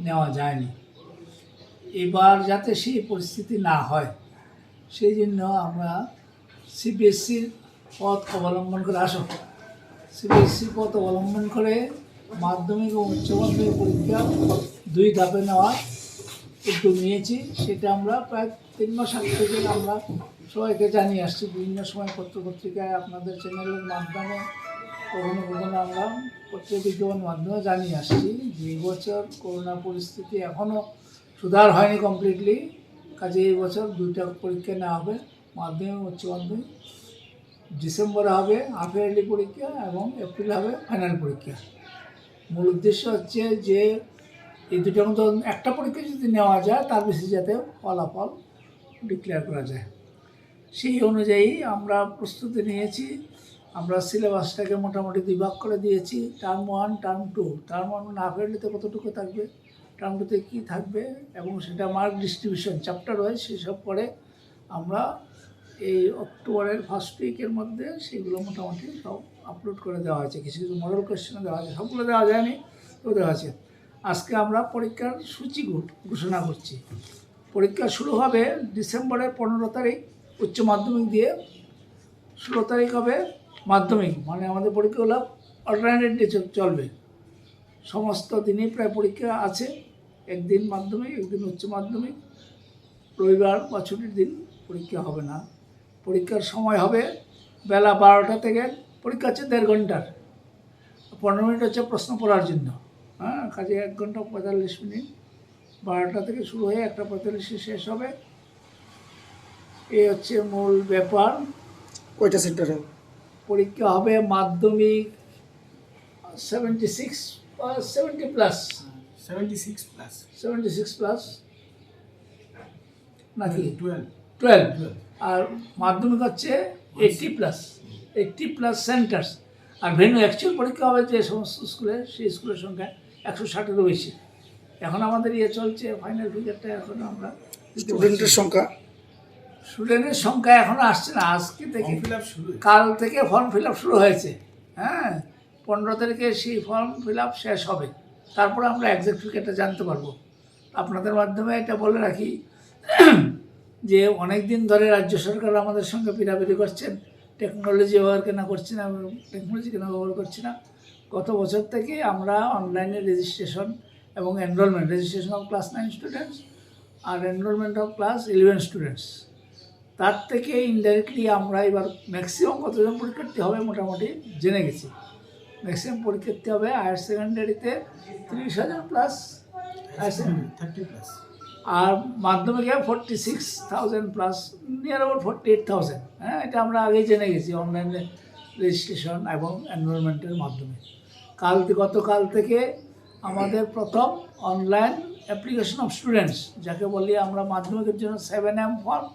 নেওয়া যায়নি। এবার যাতে সেই পরিস্থিতি না হয় সেই জন্য আমরা সিবিএসসির পথ অবলম্বন করে সিবিএসসির পথ অবলম্বন করে মাধ্যমিক ও উচ্চ মাধ্যমিক পরীক্ষা 2 ধাপে নেওয়ার উদ্যোগ নিয়েছি। সেটা আমরা প্রায় 3 মাস আগে থেকে আমরা সবাইকে জানিয়ে আসছি, বিভিন্ন সময় পত্রিকায়, আপনাদের চ্যানেলের মাধ্যমে, কখনো আমরা পত্রিকা বিজ্ঞাপনের মাধ্যমে জানিয়ে আসছি যে এই বছর করোনা পরিস্থিতি এখনও সুধার হয়নি কমপ্লিটলি, কাজে এই বছর 2টা পরীক্ষা নেওয়া হবে, মাধ্যমিক উচ্চ মাধ্যমিক। ডিসেম্বরে হবে হাফ ইয়ারলি পরীক্ষা এবং এপ্রিল হবে ফাইনাল পরীক্ষা। মূল উদ্দেশ্য হচ্ছে যে এই দুটোর মধ্যে একটা পরীক্ষা যদি নেওয়া যায় তার বেশি যাতে ফলাফল ডিক্লেয়ার করা যায়, সেই অনুযায়ী আমরা প্রস্তুতি নিয়েছি। আমরা সিলেবাসটাকে মোটামুটি 2 ভাগ করে দিয়েছি, টার্ম 1 টার্ম 2। টার্ম 1 হাফ ইয়ারলিতে কতটুকু থাকবে, টার্ম 2তে কী থাকবে, এবং সেটা মার্ক ডিস্ট্রিবিউশন চ্যাপ্টার ওয়াইজ সেসব পরে আমরা এই অক্টোবরের ফার্স্ট উইকের মধ্যে সেগুলো মোটামুটি সব আপলোড করে দেওয়া হয়েছে। কিছু কিছু মডেল কোয়েশ্চেন দেওয়া আছে, সবগুলো দেওয়া যায়নি, তো দেওয়া আছে। আজকে আমরা পরীক্ষার সূচি ঘোষণা করছি। পরীক্ষা শুরু হবে ডিসেম্বরের 15 তারিখ উচ্চ মাধ্যমিক দিয়ে, 16 তারিখ হবে মাধ্যমিক। মানে আমাদের পরীক্ষাগুলো অল্টারনেট ডে চলবে। সমস্ত দিনই প্রায় পরীক্ষা আছে, একদিন মাধ্যমিক একদিন উচ্চ মাধ্যমিক, রবিবার বা ছুটির দিন পরীক্ষা হবে না। পরীক্ষার সময় হবে বেলা 12টা থেকে, পরীক্ষা হচ্ছে 1.5 ঘন্টার, 15 মিনিট হচ্ছে প্রশ্ন পড়ার জন্য। হ্যাঁ, কাজে 1 ঘন্টা 45 মিনিট, 12টা থেকে শুরু হয়ে 1:45 শেষ হবে। এই হচ্ছে মূল ব্যাপার। কয়টা সেন্টার হবে? পরীক্ষা হবে মাধ্যমিক 70 প্লাস 76 প্লাস নাকি 12, আর মাধ্যমিক হচ্ছে 80 প্লাস সেন্টার্স। আর ভেন্যু অ্যাকচুয়াল পরীক্ষা হবে যে সমস্ত স্কুলে, সেই স্কুলের সংখ্যা 160-এরও বেশি। এখন আমাদের চলছে ফাইনাল ফিগারটা, এখন আমরা স্টুডেন্টের সংখ্যা এখনো আসছে না। আজকে থেকে কাল থেকে ফর্ম ফিল আপ শুরু হয়েছে। হ্যাঁ, 15 তারিখে সেই ফর্ম ফিল আপ শেষ হবে, তারপরে আমরা এক্সাক্ট ফিগারটা জানতে পারবো। আপনাদের মাধ্যমে এটা বলে রাখি যে অনেক দিন ধরে রাজ্য সরকার আমাদের সঙ্গে পিরাপিরি করছেন, টেকনোলজি ব্যবহার কেনা করছি না, টেকনোলজি কেনা ব্যবহার করছি না। গত বছর থেকে আমরা অনলাইনে রেজিস্ট্রেশন এবং enrolment, registration of class 9 students আর এনরোলমেন্ট অফ ক্লাস 11 স্টুডেন্টস, তার থেকে ইনডাইরেক্টলি আমরা এবার ম্যাক্সিমাম কতজন পরীক্ষার্থী হবে মোটামুটি জেনে গেছি। ম্যাক্সিমাম পরীক্ষার্থী হবে হায়ার সেকেন্ডারিতে 30,000 প্লাস, হায়ার সেকেন্ডারি 30 প্লাস, আর মাধ্যমিকে 46,000 প্লাস, নিয়ার অ্যাবাউট 48,000। হ্যাঁ, এটা আমরা আগেই জেনে গেছি অনলাইনে রেজিস্ট্রেশন এবং এনরোলমেন্টের মাধ্যমে। গতকাল থেকে আমাদের প্রথম অনলাইন অ্যাপ্লিকেশন অফ স্টুডেন্টস, যাকে বলি আমরা মাধ্যমিকের জন্য 7M ফর্ম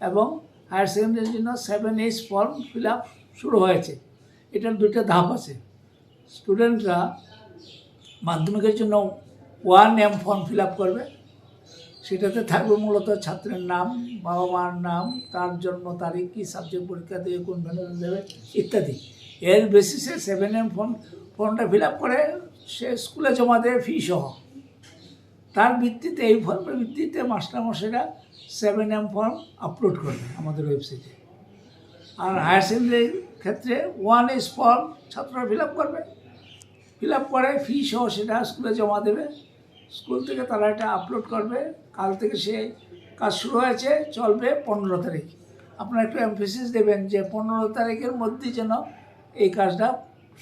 এবং হায়ার সেকেন্ডারির জন্য 7H ফর্ম ফিল আপ শুরু হয়েছে। এটার 2টা ধাপ আছে। স্টুডেন্টরা মাধ্যমিকের জন্য 1M ফর্ম ফিল আপ করবে, সেটাতে থাকবে মূলত ছাত্রের নাম, বাবা মার নাম, তার জন্ম তারিখ, কী সাবজেক্ট পরীক্ষা দেবে, কোন ভ্যালু দেবে ইত্যাদি। এর বেসিসে 7M ফর্মটা ফিল আপ করে সে স্কুলে জমা দেবে ফি সহ। তার ভিত্তিতে, এই ফর্মের ভিত্তিতে মাস্টারমশাইরা 7M ফর্ম আপলোড করবে আমাদের ওয়েবসাইটে। আর হায়ার সেকেন্ডারির ক্ষেত্রে 1H ফর্ম ছাত্ররা ফিল আপ করবে, ফিল আপ করে ফি সহ সেটা স্কুলে জমা দেবে। স্কুল থেকে তারা এটা আপলোড করবে। কাল থেকে সে কাজ শুরু হয়েছে, চলবে 15 তারিখ। আপনারা একটু এমফেসিস দেবেন যে 15 তারিখের মধ্যে যেন এই কাজটা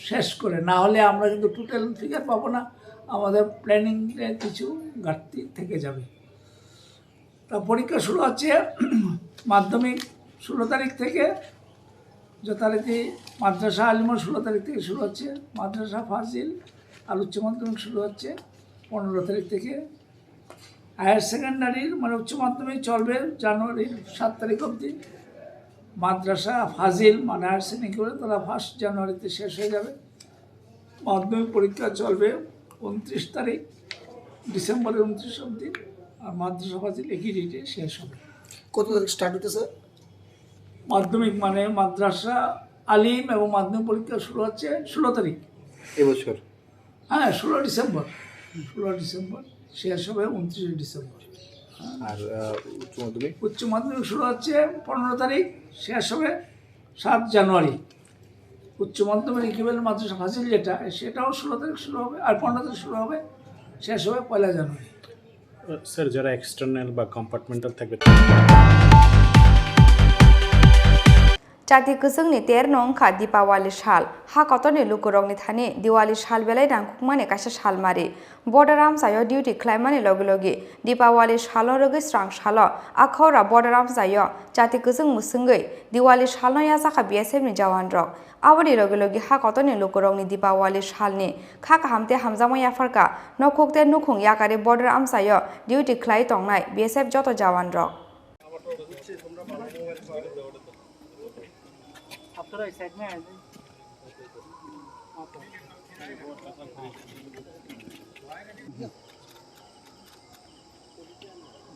শেষ করে, না হলে আমরা কিন্তু টোটাল ফিগার পাবো না, আমাদের প্ল্যানিংয়ে কিছু ঘাটতি থেকে যাবে। তা পরীক্ষা শুরু হচ্ছে মাধ্যমিক 16 তারিখ থেকে, যথারীতি মাদ্রাসা আলিমও 16 তারিখ থেকে শুরু হচ্ছে, মাদ্রাসা ফাজিল আর উচ্চ মাধ্যমিক শুরু হচ্ছে 15 তারিখ থেকে। হায়ার সেকেন্ডারির মানে উচ্চ মাধ্যমিক চলবে জানুয়ারির 7 তারিখ অবধি। মাদ্রাসা ফাজিল মানে হায়ার সেকেন্ডারি করে তারা 1 জানুয়ারিতে শেষ হয়ে যাবে। মাধ্যমিক পরীক্ষা চলবে 29 তারিখ, ডিসেম্বরের 29 অবধি, আর মাদ্রাসা ফাজিল একই ডেটে শেষ হবে। কত তারিখ স্টার্ট হতেছে মাধ্যমিক? মানে মাদ্রাসা আলিম এবং মাধ্যমিক পরীক্ষা শুরু হচ্ছে 16 তারিখ এবছর। হ্যাঁ, 16 ডিসেম্বর শেষ হবে 29 ডিসেম্বর। আর উচ্চ মাধ্যমিক শুরু হচ্ছে 15 তারিখ, শেষ হবে 7 জানুয়ারি। উচ্চ মাধ্যমিক ইকুইভ্যালেন্ট মাদ্রাসা ফাজিল যেটা, সেটাও 16 তারিখ শুরু হবে, আর 15 তারিখ শুরু হবে, শেষ হবে 1 জানুয়ারি। স্যার, যারা এক্সটার্নাল বা কম্পার্টমেন্টাল থাকবে জাতি गोजोंनि 13 नंखा दीपावली साल हा कतनि लुकुरंनि थानि दिवाली साल बेलाय नांखुकमानि कासे सालमारि बर्डाराम जायो डिउटि ख्लायमानि लगे लगे दीपावली सालो रगै स्रां सालो आखौरा बर्डाराम जायो जाति गोजों मुसुंगै दिवाली सालनो या जाखा बिएसएफनि जवान रक आवनि लगे लगे हा कतनि लुकुरंनि दीपावली सालनि खाका हामते हामजामा याफारका नखुकते नुखुं याकारि बर्डाराम जायो डिउटि ख्लाय तंनाय बिएसएफ जत जवान रक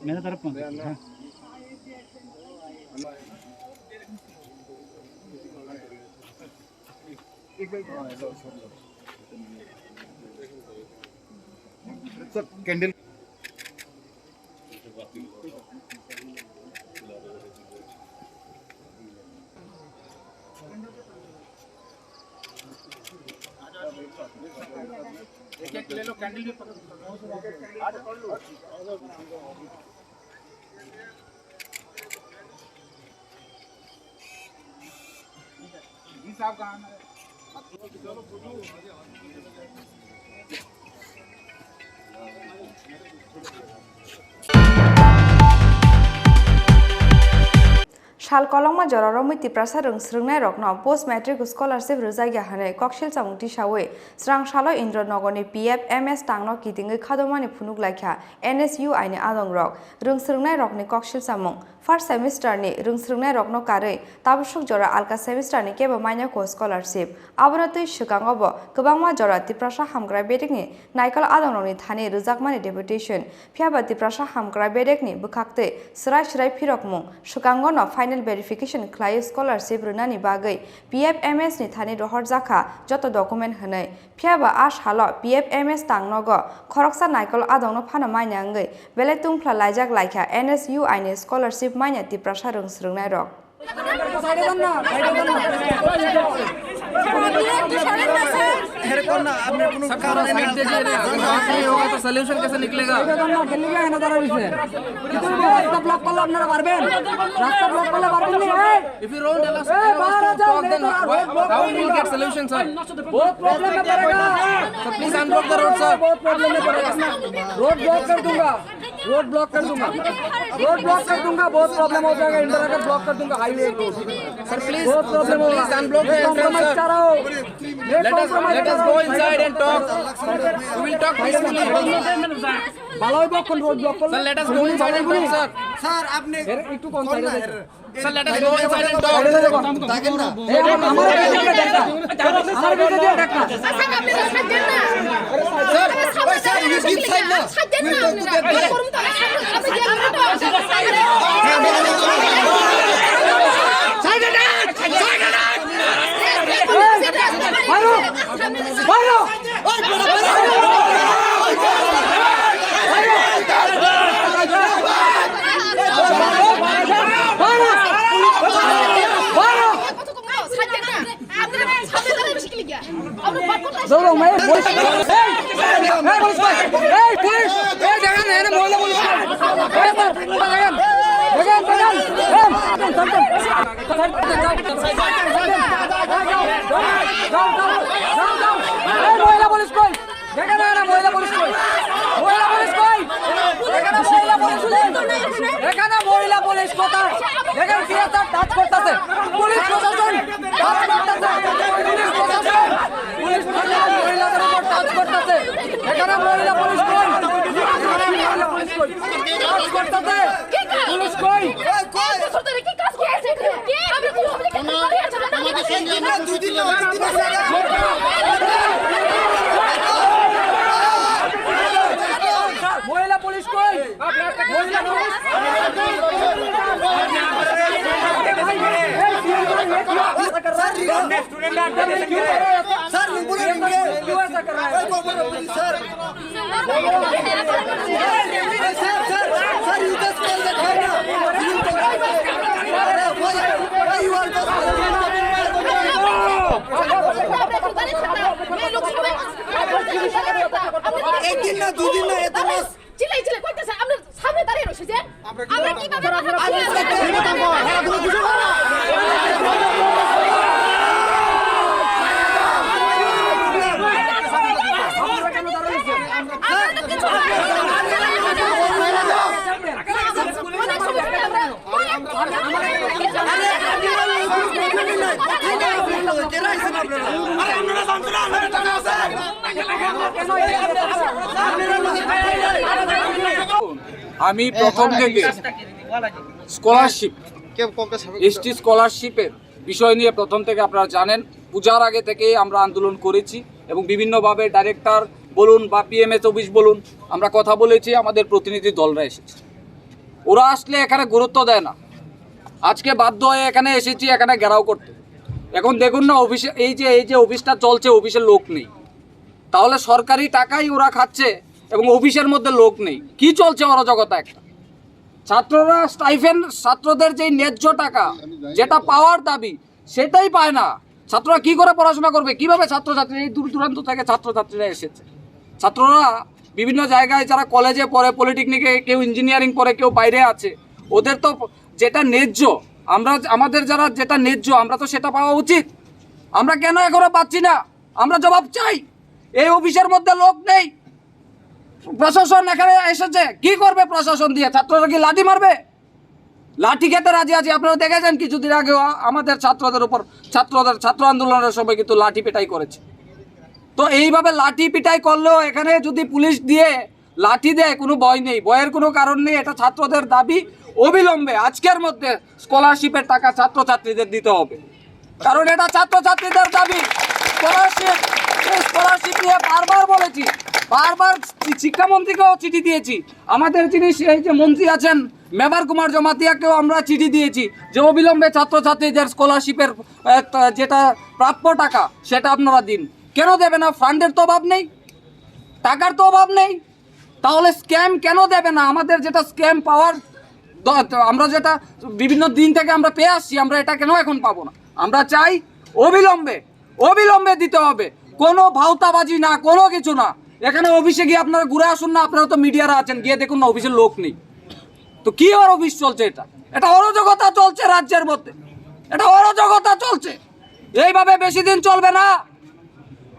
मेरा तरफ candle Shal kolongma jororo miti prasa rung srungnai rokno post matric scholarship rujaiga hane kokshil chamungti shawe srang shalo Indranogoni PF MS tangno kitingai khadomani phunuk laikha NSU aine adong rok rung srungnai rokni kokshil chamung first semester ni rung srungnai rokno karei tabusuk jora alka semester ni kebo maina ko scholarship abonatoi shukangobo kwbangma jora tiprasa hamgra bedekni naikal adong rokni thani rujakmani deputation phiaba tiprasa hamgra bedekni bukhakte srai srai phirokmung shukango no final verification clay scholarship runani bagai PFMS ni thani rohor jaka joto document hanai phiaba as halo PFMS tangnogo khoroksa naikol adongno phana maina ngai bele tungphla laijak laikha NSU aine scholarship maina tiprasa rung srungnai rok solution कैसे निकलेगा रास्ता block कर लो अपना पारबेन रास्ता block कर लो पारबेन नहीं if you don't tell us talk then how will get solution sir बहुत प्रॉब्लम में पड़ेगा so please unblock the road sir बहुत प्रॉब्लम में पड़ेगा रोड ब्लॉक कर दूंगा रोड ब्लॉक कर दूंगा रोड ब्लॉक कर दूंगा बहुत प्रॉब्लम हो जाएगा इंटरनेट ब्लॉक कर दूंगा हाईवे को सर प्लीज बहुत प्रॉब्लम होगा प्लीज अनब्लॉक द कॉम्प्रोमाइज कर रहा हूं let us go inside and talk we will talk peacefully baloi block road block sir let us go inside and talk sir sir aapne ekটু কোন সাইডে sir let us go inside and talk দেখেন না আমার পেছনে দেখা আমার পেছনে দিয়ে দেখা স্যার আপনি সাইড দেন না স্যার ওই স্যার ইউ গিভ সাইড না সাইড দেন না করুন তো আপনি সাইড দেন Bairo! Bairo! আমি প্রথম থেকে স্কলারশিপ এসটি স্কলারশিপের বিষয় নিয়ে প্রথম থেকে আপনারা জানেন পূজার আগে থেকেই আমরা আন্দোলন করেছি এবং বিভিন্নভাবে ডাইরেক্টর বলুন বা পিএমএস অফিস বলুন আমরা কথা বলেছি, আমাদের প্রতিনিধি দলরা এসেছে, ওরা আসলে এখানে গুরুত্ব দেয় না। আজকে বাধ্য হয়ে এখানে এসেছি এখানে ঘেরাও করতে। এখন দেখুন না অফিসে এই যে অফিসটা চলছে অফিসের লোক নেই, তাহলে সরকারি টাকাই ওরা খাচ্ছে এবং অফিসের মধ্যে লোক নেই। কি চলছে অরাজকতা একটা? ছাত্ররা স্টাইফেন্ড, ছাত্রদের যেই ন্যায্য টাকা যেটা পাওয়ার দাবি সেটাই পায় না। ছাত্ররা কি করে পড়াশোনা করবে? কিভাবে ছাত্রছাত্রী এই দূর দূরান্ত থেকে ছাত্রছাত্রীরা এসেছে? ছাত্ররা বিভিন্ন জায়গায় যারা কলেজে পড়ে, পলিটেকনিকে, কেউ ইঞ্জিনিয়ারিং পড়ে, কেউ বাইরে আছে, ওদের তো যেটা ন্যায্য, আমাদের যারা যেটা ন্যায্য আমরা তো সেটা পাওয়া উচিত। আমরা কেন এখনো পাচ্ছি না? আমরা জবাব চাই। এই অফিসের মধ্যে লোক নেই, প্রশাসন এখানে এসেছে, কি করবে প্রশাসন দিয়ে? ছাত্ররা কি লাঠি মারবে? লাঠি খেতে রাজি আছে। আপনারা দেখেছেন কিছুদিন আগেও আমাদের ছাত্রদের উপর ছাত্র আন্দোলনের সময় কিন্তু লাঠি পেটাই করেছে। তো এইভাবে লাঠি পিটাই করলেও এখানে যদি পুলিশ দিয়ে লাঠি দেয় কোনো ভয় নেই, ভয়ের কোনো কারণ নেই। এটা ছাত্রদের দাবি, অবিলম্বে আজকের মধ্যে স্কলারশিপের টাকা ছাত্রছাত্রীদের দিতে হবে, কারণ এটা ছাত্রছাত্রীদের দাবি। স্কলারশিপ নিয়ে বারবার বলেছি, বারবার শিক্ষামন্ত্রীকেও চিঠি দিয়েছি, আমাদের যিনি এই যে মন্ত্রী আছেন মেবার কুমার জমাতিয়াকেও আমরা চিঠি দিয়েছি যে অবিলম্বে ছাত্রছাত্রীদের স্কলারশিপের যেটা প্রাপ্য টাকা সেটা আপনারা দিন। কেন দেবে না? ফান্ডের তো অভাব নেই, টাকার তো অভাব নেই, তাহলে স্ক্যাম কেন দেবে না? আমাদের যেটা স্ক্যাম পাওয়ার আমরা যেটা বিভিন্ন দিন থেকে আমরা পেয়ে আসছি, আমরা এটা কেন এখন পাবো না? আমরা চাই অবিলম্বে দিতে হবে, কোনো ভাওতাবাজি না, কোনো কিছু না। এখানে অফিসে গিয়ে আপনারা ঘুরে আসুন না, আপনারা তো মিডিয়ারা আছেন, গিয়ে দেখুন না অফিসের লোক নেই। তো কি আর অফিস চলছে? এটা অরাজকতা চলছে রাজ্যের মধ্যে, এটা অরাজকতা চলছে। এইভাবে বেশি দিন চলবে না।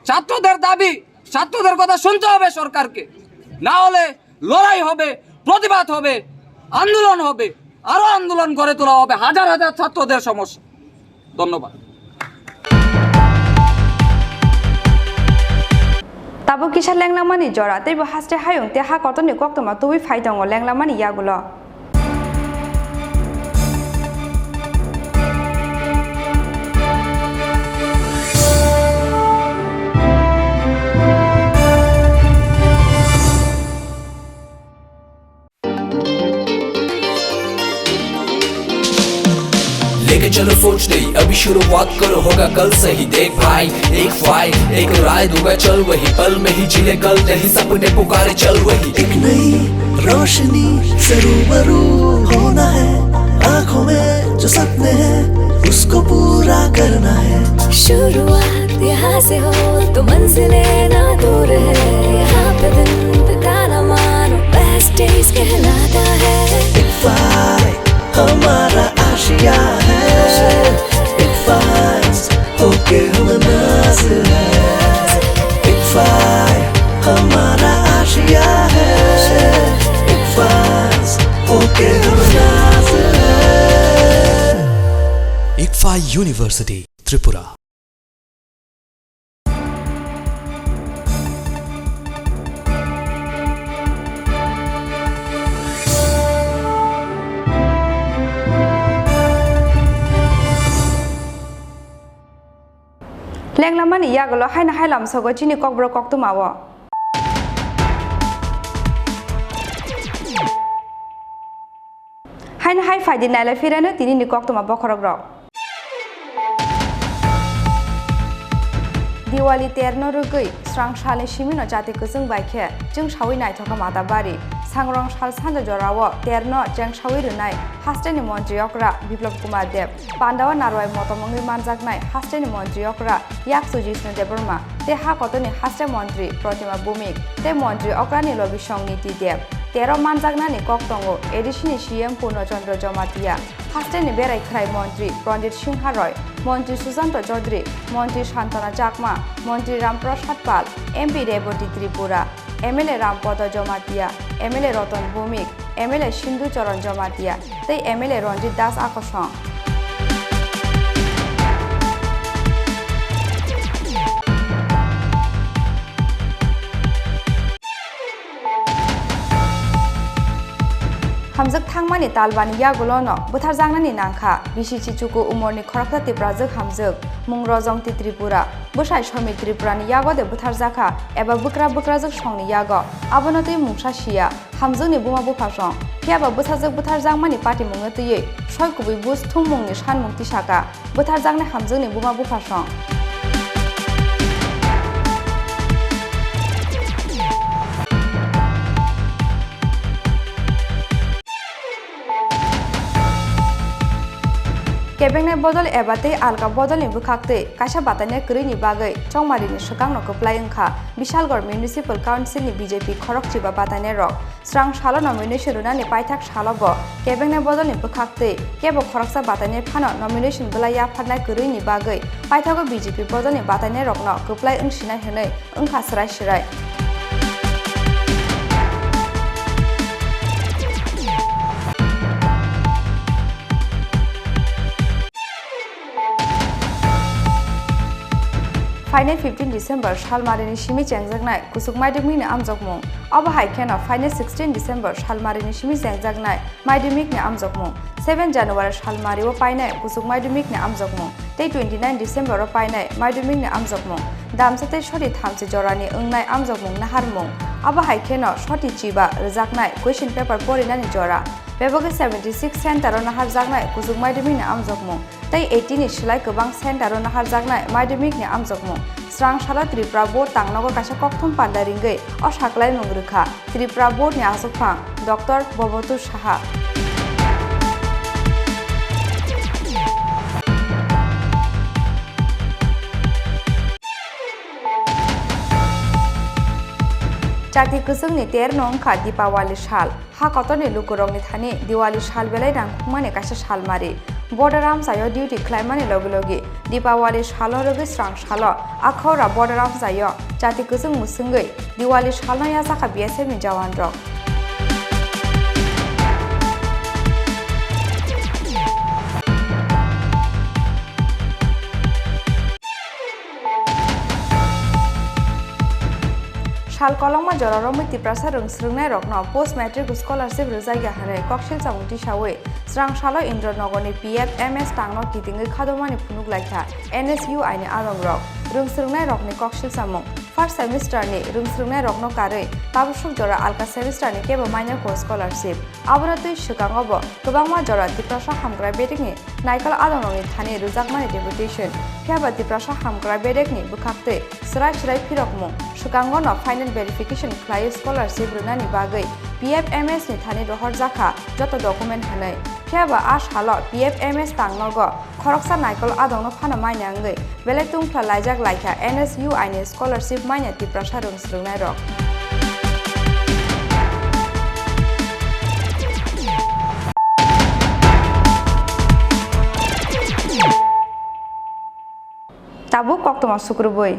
ছাত্রদের দাবি, ছাত্রদের কথা শুনতে হবে সরকারকে, না হলে লড়াই হবে, প্রতিবাদ হবে, আন্দোলন হবে, আরো আন্দোলন গড়ে তোলা হবে, হাজার হাজার ছাত্রদের সমস্যা। ধন্যবাদ। Tabu kisah lenglamani jora, tapi haste hayung te ha kotor ni kok tu mah tuwi fight angol lenglamani ya gulo. लेके चलो सोच नहीं, अभी शुरुआत करो, होगा कल सही। देख भाई, एक फाइट, एक राय दूंगा, चल वही पल में ही जिले कल नहीं, सपने पुकारे चल वही। एक नई रोशनी से रूबरू होना है, आंखों में जो सपने हैं उसको पूरा करना है। शुरुआत यहाँ से हो तो मंजिलें ना दूर है, यहाँ पे दिन बिताना मानो बेस्ट डेज कहलाता है। एक फाइट हमारा आशिया है, एक फाइट होके हम नाज़िर है। एक फाइट हमारा आशिया है, एक फाइट होके हम नाज़िर है। ICFAI university Tripura. Lenglamani ya gulo hai na hai lam sogo chini kok bro kok tu mawo. Hai na hai fai di nai la firana tini ni kok tu ma bokhorok ro. Diwali terno rugui strang shale shimino jati kusung baikhe jung shawi nai thoka mata bari sangrong shal sanja jorawo terno jang shawi runai hasteni montri okra biplop kumar deb pandawa narwai motomongi manjaknai hasteni montri okra yaksu jishnu Debbarma te ha kotoni haste montri protima bumik te montri okra ni lobi song niti deb tero manjaknani koktongo edishini CM Purnochandra Jomatia hasteni berai khrai montri Pandit Singha Roy মন্ত্রী সুশান্ত চৌধুরী মন্ত্রী শান্তনা চাকমা মন্ত্রী Ramprasad Pal MP Rebati Tripura MLA Rampada Jamatia MLA Ratan Bhowmik MLA Sindhucharan Jamatia তাই MLA রঞ্জিত দাস আকর্ষণ Hamzak thangmani talbani ya gulono buthar jangnani nangkha bisi chichuku umorni khorakta tiprajak hamzak mungrojong ti Tripura busai shomik Tripurani yagode buthar jakha eba bukra jak songni yago abonotoi mungsa sia hamjakni buma bufasong phiaba buthajak buthar jangmani party mungno tuye soikubui bus thumungni sanmung tisaka buthar jangne hamjakni buma bufasong Kebengnai bodol ebate alka bodolni bukhakte kaisa batane krini bagai chongmarini swkangno koplai wngkha Bishalgor Municipal Council ni BJP khorokchiba batane rok srang salo nomination runani paithak salobo kebengnai bodolni bukhakte kebo khoroksa batane phano nomination bulaya phatnai krini bagai paithago BJP bodolni batane rokno koplai wngsinai hwnai wngkha srai Final 15 December Shalmarini Shimi Chengjagnai Kusuk Maidimik ni Amjokmung Abo Haikeno Final 16 December Shalmarini Shimi Chengjagnai Maidimik ni Amjokmung 7 January Shalmari o Painai Kusuk Maidimik ni Amjokmung Tei 29 December o Painai Maidimik ni Amjokmung Damsate Shoti Thamsi Jorani Ungnai Amjokmung Naharmung Abo Haikeno Shoti Chiba Rjaknai Question Paper Porinani Jora Beboge 76 Center o Naharjaknai Kusuk Maidimik ni Amjokmung Tei 18 ni Shilai Gobang Center o Naharjaknai Maidimik ni Amjokmung Srang Shala Tripura Board Tangnago Kaisa Kokthum Pandaringei o Saklai Nungrukha Tripura Board ni Asukphang Dr. Bobotu Saha Jati kusungni terno wngkha Deepawali sal ha kotoni lukurokni thani Diwali sal belai nangkhukmani kaisa salmari borderam sayo duty khlaimani logi Deepawali salo rogi srang salo akhora borderam sayo jati kusung musungei Diwali salno ya sakha BSF ni jawan rok Sal kolongma joraro muti prasa rungsrungnai rokno post matric scholarship rwjaiga hanai koksil chamungti sawi srang salo Indranogorni PF MS tangno kitingai khadomani phunuk laikha NSU aini adong rok rungsrungnai rokni koksil chamung first semester ni rungsrungnai rokno karei tabusuk jora alka semester ni kebo minor course scholarship abona tui shukangobo kwbangma jora tiprasa hamgra bedek ni naikal adongni thani rujakmani deputation phiaba tiprasa hamgra bedek ni bukhakte srai phirokmung shukango no final verification khlai scholarship runani bagai PFMS ni thani rohor jakha joto document hanai phiaba a salo PFMS tangnogo khoroksa naikol adongno phano maina ngai belek tungkhla laijak laikha NSU aini scholarship maina tiprasa rungsrungnai rok tabu koktoma sukruboi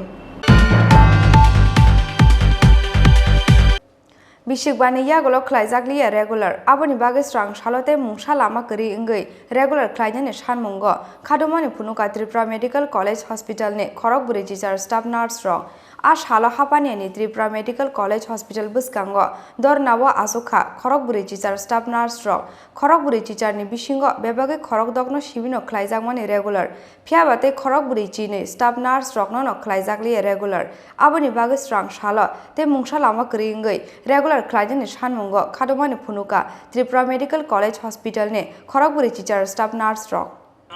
Bishikbani yagolo khlaijak regular aboni bagai srang salote mungsa lama kari ingei regular khlaijani sanmungo khadomani phunuka Tripura Medical College Hospital ne khorokburi teacher staff nurse rok a salo hapani ni Tripura Medical College Hospital buskango dornawo asukha khorokburi teacher staff nurse rok khorokburi teacher ni bisingo bebage khorokdokno sibino khlaijakmani regular phiabate khorokburi chini staff nurse rokno no khlaijakli regular aboni bagai srang salo te mungsa lama kari ingei regular khlaijani sanmungo khadomani phunuka Tripura Medical College Hospital ne khorokburi teacher staff nurse rok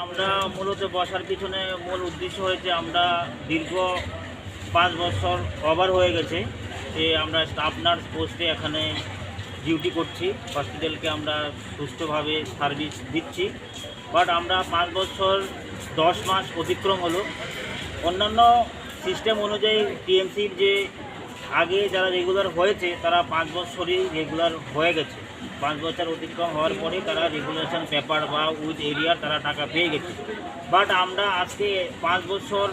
আমরা মূলত বসার পিছনে মূল উদ্দেশ্য হয়েছে আমরা দীর্ঘ 5 বছর কভার হয়ে গেছে যে আমরা স্টাফ নার্স পোস্টে এখানে ডিউটি করছি হসপিটালকে আমরা সুষ্ঠুভাবে সার্ভিস দিচ্ছি বাট আমরা 5 বছর 10 মাস অতিক্রম হলো অন্যান্য সিস্টেম অনুযায়ী টিএমসির যে আগে যারা রেগুলার হয়েছে তারা 5 বছরই রেগুলার হয়ে গেছে 5 বছর অতিক্রম হওয়ার পরে তারা রেগুলেশন পেপার বা উইথ এরিয়া তারা টাকা পেয়ে গেছে বাট আমরা আজকে 5 বছর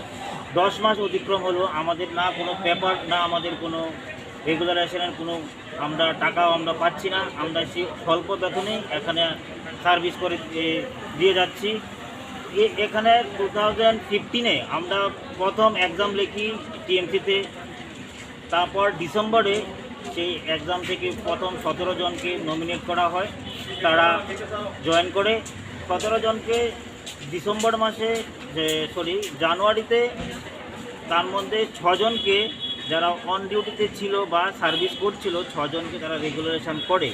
10 মাস অতিক্রম হলো আমাদের না কোনো পেপার না আমাদের কোনো রেগুলারেশনের কোনো আমরা টাকাও আমরা পাচ্ছি না আমরা স্বল্প বেতনেই এখানে সার্ভিস করে দিয়ে যাচ্ছি এখানে 2015-এ আমরা প্রথম এক্সাম লিখি টিএমসিতে তারপর ডিসেম্বরে সেই এক্সাম থেকে প্রথম 17 জনকে নমিনেট করা হয় তারা জয়েন করে 17 জনকে ডিসেম্বর মাসে জানুয়ারিতে তার মধ্যে 6 জনকে যারা অন ডিউটিতে ছিল বা সার্ভিস করছিল 6 জনকে তারা রেগুলারেশন করে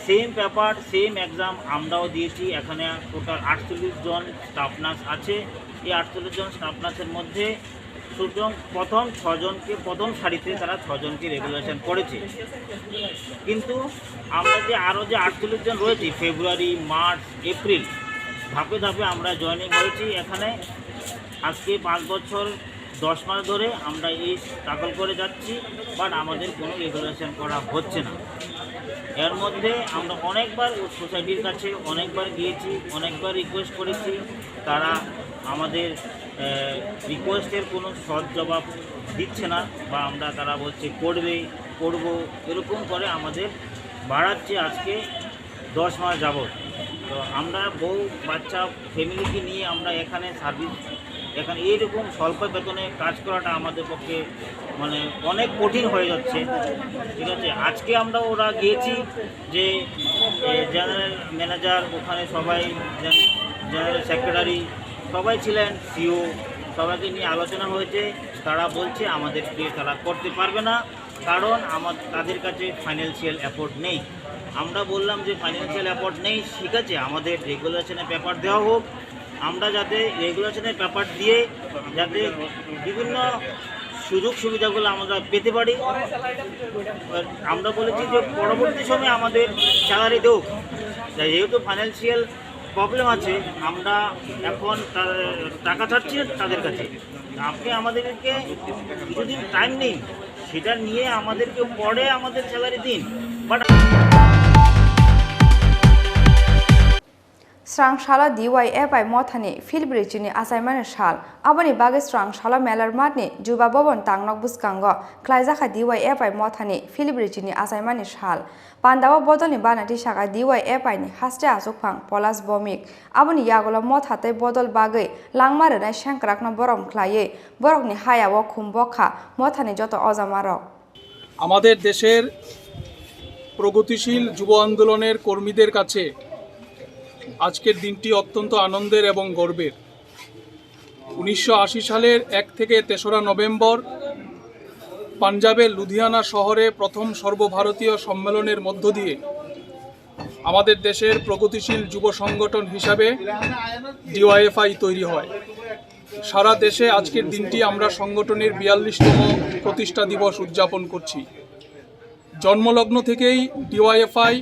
সেম পেপার সেম এক্সাম আমরাও দিয়েছি এখানে টোটাল 48 জন স্টাফ নার্স আছে এই 48 জন স্টাফ নার্সের মধ্যে সুতরাং প্রথম 6 জনকে প্রথম সারিতে তারা 6 জনকে রেগুলেশন করেছে কিন্তু আমরা যে আরও যে 48 জন রয়েছে ফেব্রুয়ারি মার্চ এপ্রিল ধাপে ধাপে আমরা জয়েনিং হয়েছি এখানে। আজকে 5 বছর 10 মাস ধরে আমরা এই স্ট্রাগল করে যাচ্ছি, বাট আমাদের কোনো রেগুলেশন করা হচ্ছে না। এর মধ্যে আমরা অনেকবার সোসাইটির কাছে অনেকবার গিয়েছি, অনেকবার রিকোয়েস্ট করেছি, তারা আমাদের রিকোয়েস্টের কোনো সৎ জবাব দিচ্ছে না, বা আমরা তারা বলছে করব এরকম করে আমাদের বাড়াচ্ছে আজকে 10 মাস যাবত। তো আমরা বউ বাচ্চা ফ্যামিলিকে নিয়ে আমরা এখানে সার্ভিস, এখানে এইরকম স্বল্প বেতনে কাজ করাটা আমাদের পক্ষে মানে অনেক কঠিন হয়ে যাচ্ছে, ঠিক আছে। আজকে আমরা ওরা গিয়েছি যে জেনারেল ম্যানেজার, ওখানে সবাই জেনারেল সেক্রেটারি সবাই ছিলেন, সিও, সবাইকে নিয়ে আলোচনা হয়েছে। তারা বলছে আমাদেরকে তারা করতে পারবে না, কারণ তাদের কাছে ফাইন্যান্সিয়াল অ্যাপোর্ট নেই। আমরা বললাম যে ফাইন্যান্সিয়াল অ্যাপোর্ট নেই, ঠিক আছে, আমাদের রেগুলেশনের পেপার দেওয়া হোক, আমরা যাতে রেগুলেশনের পেপার দিয়ে যাতে বিভিন্ন সুযোগ সুবিধাগুলো আমরা পেতে পারি। আমরা বলেছি যে পরবর্তী সময়ে আমাদের স্যালারি দেওক, যেহেতু ফাইন্যান্সিয়াল প্রবলেম আছে, আমরা এখন টাকা চাচ্ছি তাদের কাছে, আপনি আমাদেরকে কিছুদিন টাইম নিন, সেটা নিয়ে আমাদেরকে পরে আমাদের স্যালারি দিন। বাট স্রাংশালা DYFI মথানি ফিলব্রিচিনি আসাইমানি সাল আবনি বাগে স্রাংশালা মেলার মাঠনি যুবা ভবন তাংনক বুসকাঙ্গ ক্লাইজাখা DYFI মথানি ফিলব্রিচিনি আসাইমানি সাল পান্দাবা বদলনি বানাটি শাখা DYFI ni হাস্তে আসুকফাং পলাশ বমিক আবনি ইয়াগলা মথাতে বদল বাগে লাংমারনাই শ্যাংক্রাকনা বরম খ্লায়ে বরকনি হায়াও খুমবখা মথানি যত অজামারক। আমাদের দেশের প্রগতিশীল যুব আন্দোলনের কর্মীদের কাছে আজকের দিনটি অত্যন্ত আনন্দের এবং গর্বের। 1980 সালের 1 থেকে 3রা নভেম্বর পাঞ্জাবের লুধিয়ানা শহরে প্রথম সর্বভারতীয় সম্মেলনের মধ্য দিয়ে আমাদের দেশের প্রগতিশীল যুব সংগঠন হিসাবে DYFI তৈরি হয়। সারা দেশে আজকের দিনটি আমরা সংগঠনের 42তম প্রতিষ্ঠা দিবস উদযাপন করছি। জন্মলগ্ন থেকেই DYFI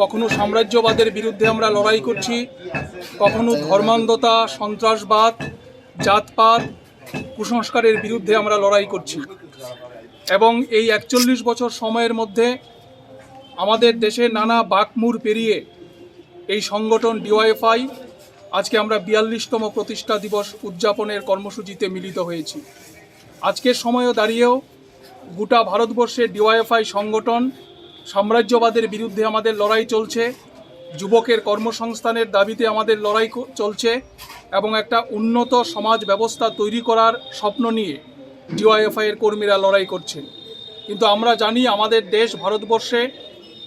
কখনো সাম্রাজ্যবাদের বিরুদ্ধে আমরা লড়াই করছি, কখনো ধর্মান্ধতা, সন্ত্রাসবাদ, জাতপাত, কুসংস্কারের বিরুদ্ধে আমরা লড়াই করছি। এবং এই 41 বছর সময়ের মধ্যে আমাদের দেশে নানা বাঁকমুড় পেরিয়ে এই সংগঠন DYFI আজকে আমরা 42তম প্রতিষ্ঠা দিবস উদযাপনের কর্মসূচিতে মিলিত হয়েছি। আজকের সময়ও দাঁড়িয়েও গোটা ভারতবর্ষে DYFI সংগঠন সাম্রাজ্যবাদের বিরুদ্ধে আমাদের লড়াই চলছে, যুবকের কর্মসংস্থানের দাবিতে আমাদের লড়াই চলছে এবং একটা উন্নত সমাজ ব্যবস্থা তৈরি করার স্বপ্ন নিয়ে DYFI এর কর্মীরা লড়াই করছেন। কিন্তু আমরা জানি আমাদের দেশ ভারতবর্ষে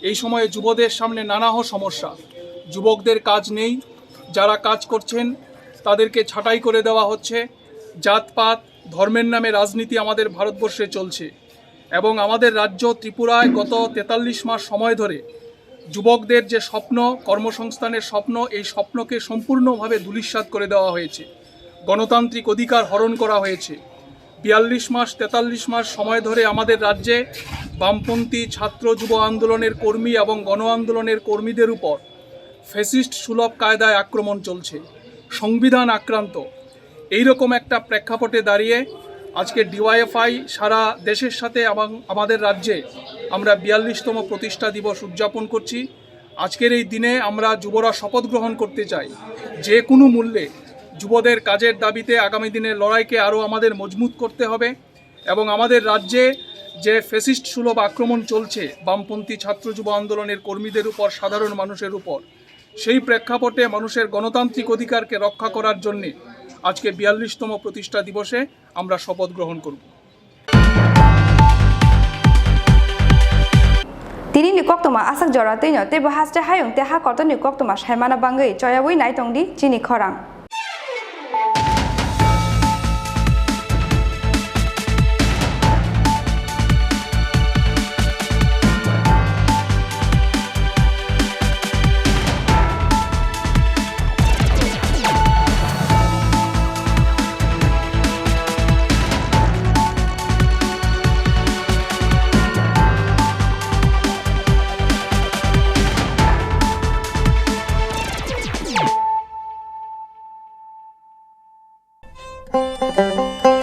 এই সময়ে যুবদের সামনে নানাহ সমস্যা। যুবকদের কাজ নেই, যারা কাজ করছেন তাদেরকে ছাঁটাই করে দেওয়া হচ্ছে, জাতপাত, ধর্মের নামে রাজনীতি আমাদের ভারতবর্ষে চলছে। এবং আমাদের রাজ্য ত্রিপুরায় গত 43 মাস সময় ধরে যুবকদের যে স্বপ্ন, কর্মসংস্থানের স্বপ্ন, এই স্বপ্নকে সম্পূর্ণভাবে ধূলিসাৎ করে দেওয়া হয়েছে। গণতান্ত্রিক অধিকার হরণ করা হয়েছে। 43 মাস সময় ধরে আমাদের রাজ্যে বামপন্থী ছাত্র যুব আন্দোলনের কর্মী এবং গণ আন্দোলনের কর্মীদের উপর ফ্যাসিস্ট সুলভ কায়দায় আক্রমণ চলছে, সংবিধান আক্রান্ত। এইরকম একটা প্রেক্ষাপটে দাঁড়িয়ে আজকে DYFI সারা দেশের সাথে এবং আমাদের রাজ্যে আমরা 42তম প্রতিষ্ঠা দিবস উদযাপন করছি। আজকের এই দিনে আমরা যুবরা শপথ গ্রহণ করতে চাই, যে কোনো মূল্যে যুবদের কাজের দাবিতে আগামী দিনের লড়াইকে আরও আমাদের মজবুত করতে হবে এবং আমাদের রাজ্যে যে ফ্যাসিস্ট সুলভ আক্রমণ চলছে বামপন্থী ছাত্র যুব আন্দোলনের কর্মীদের উপর, সাধারণ মানুষের উপর, সেই প্রেক্ষাপটে মানুষের গণতান্ত্রিক অধিকারকে রক্ষা করার জন্যে আজকে 42তম প্রতিষ্ঠা দিবসে আমরা শপথ গ্রহণ করব। তিনি নিকক্তমা আসাক জরাতেইনো তেবো হাসতে হায়ং তে হাকর্ত নিকক্তমা সাইমানা বাঙ্গৈ চয়াবই নাইতংদি চিনি খরাং। है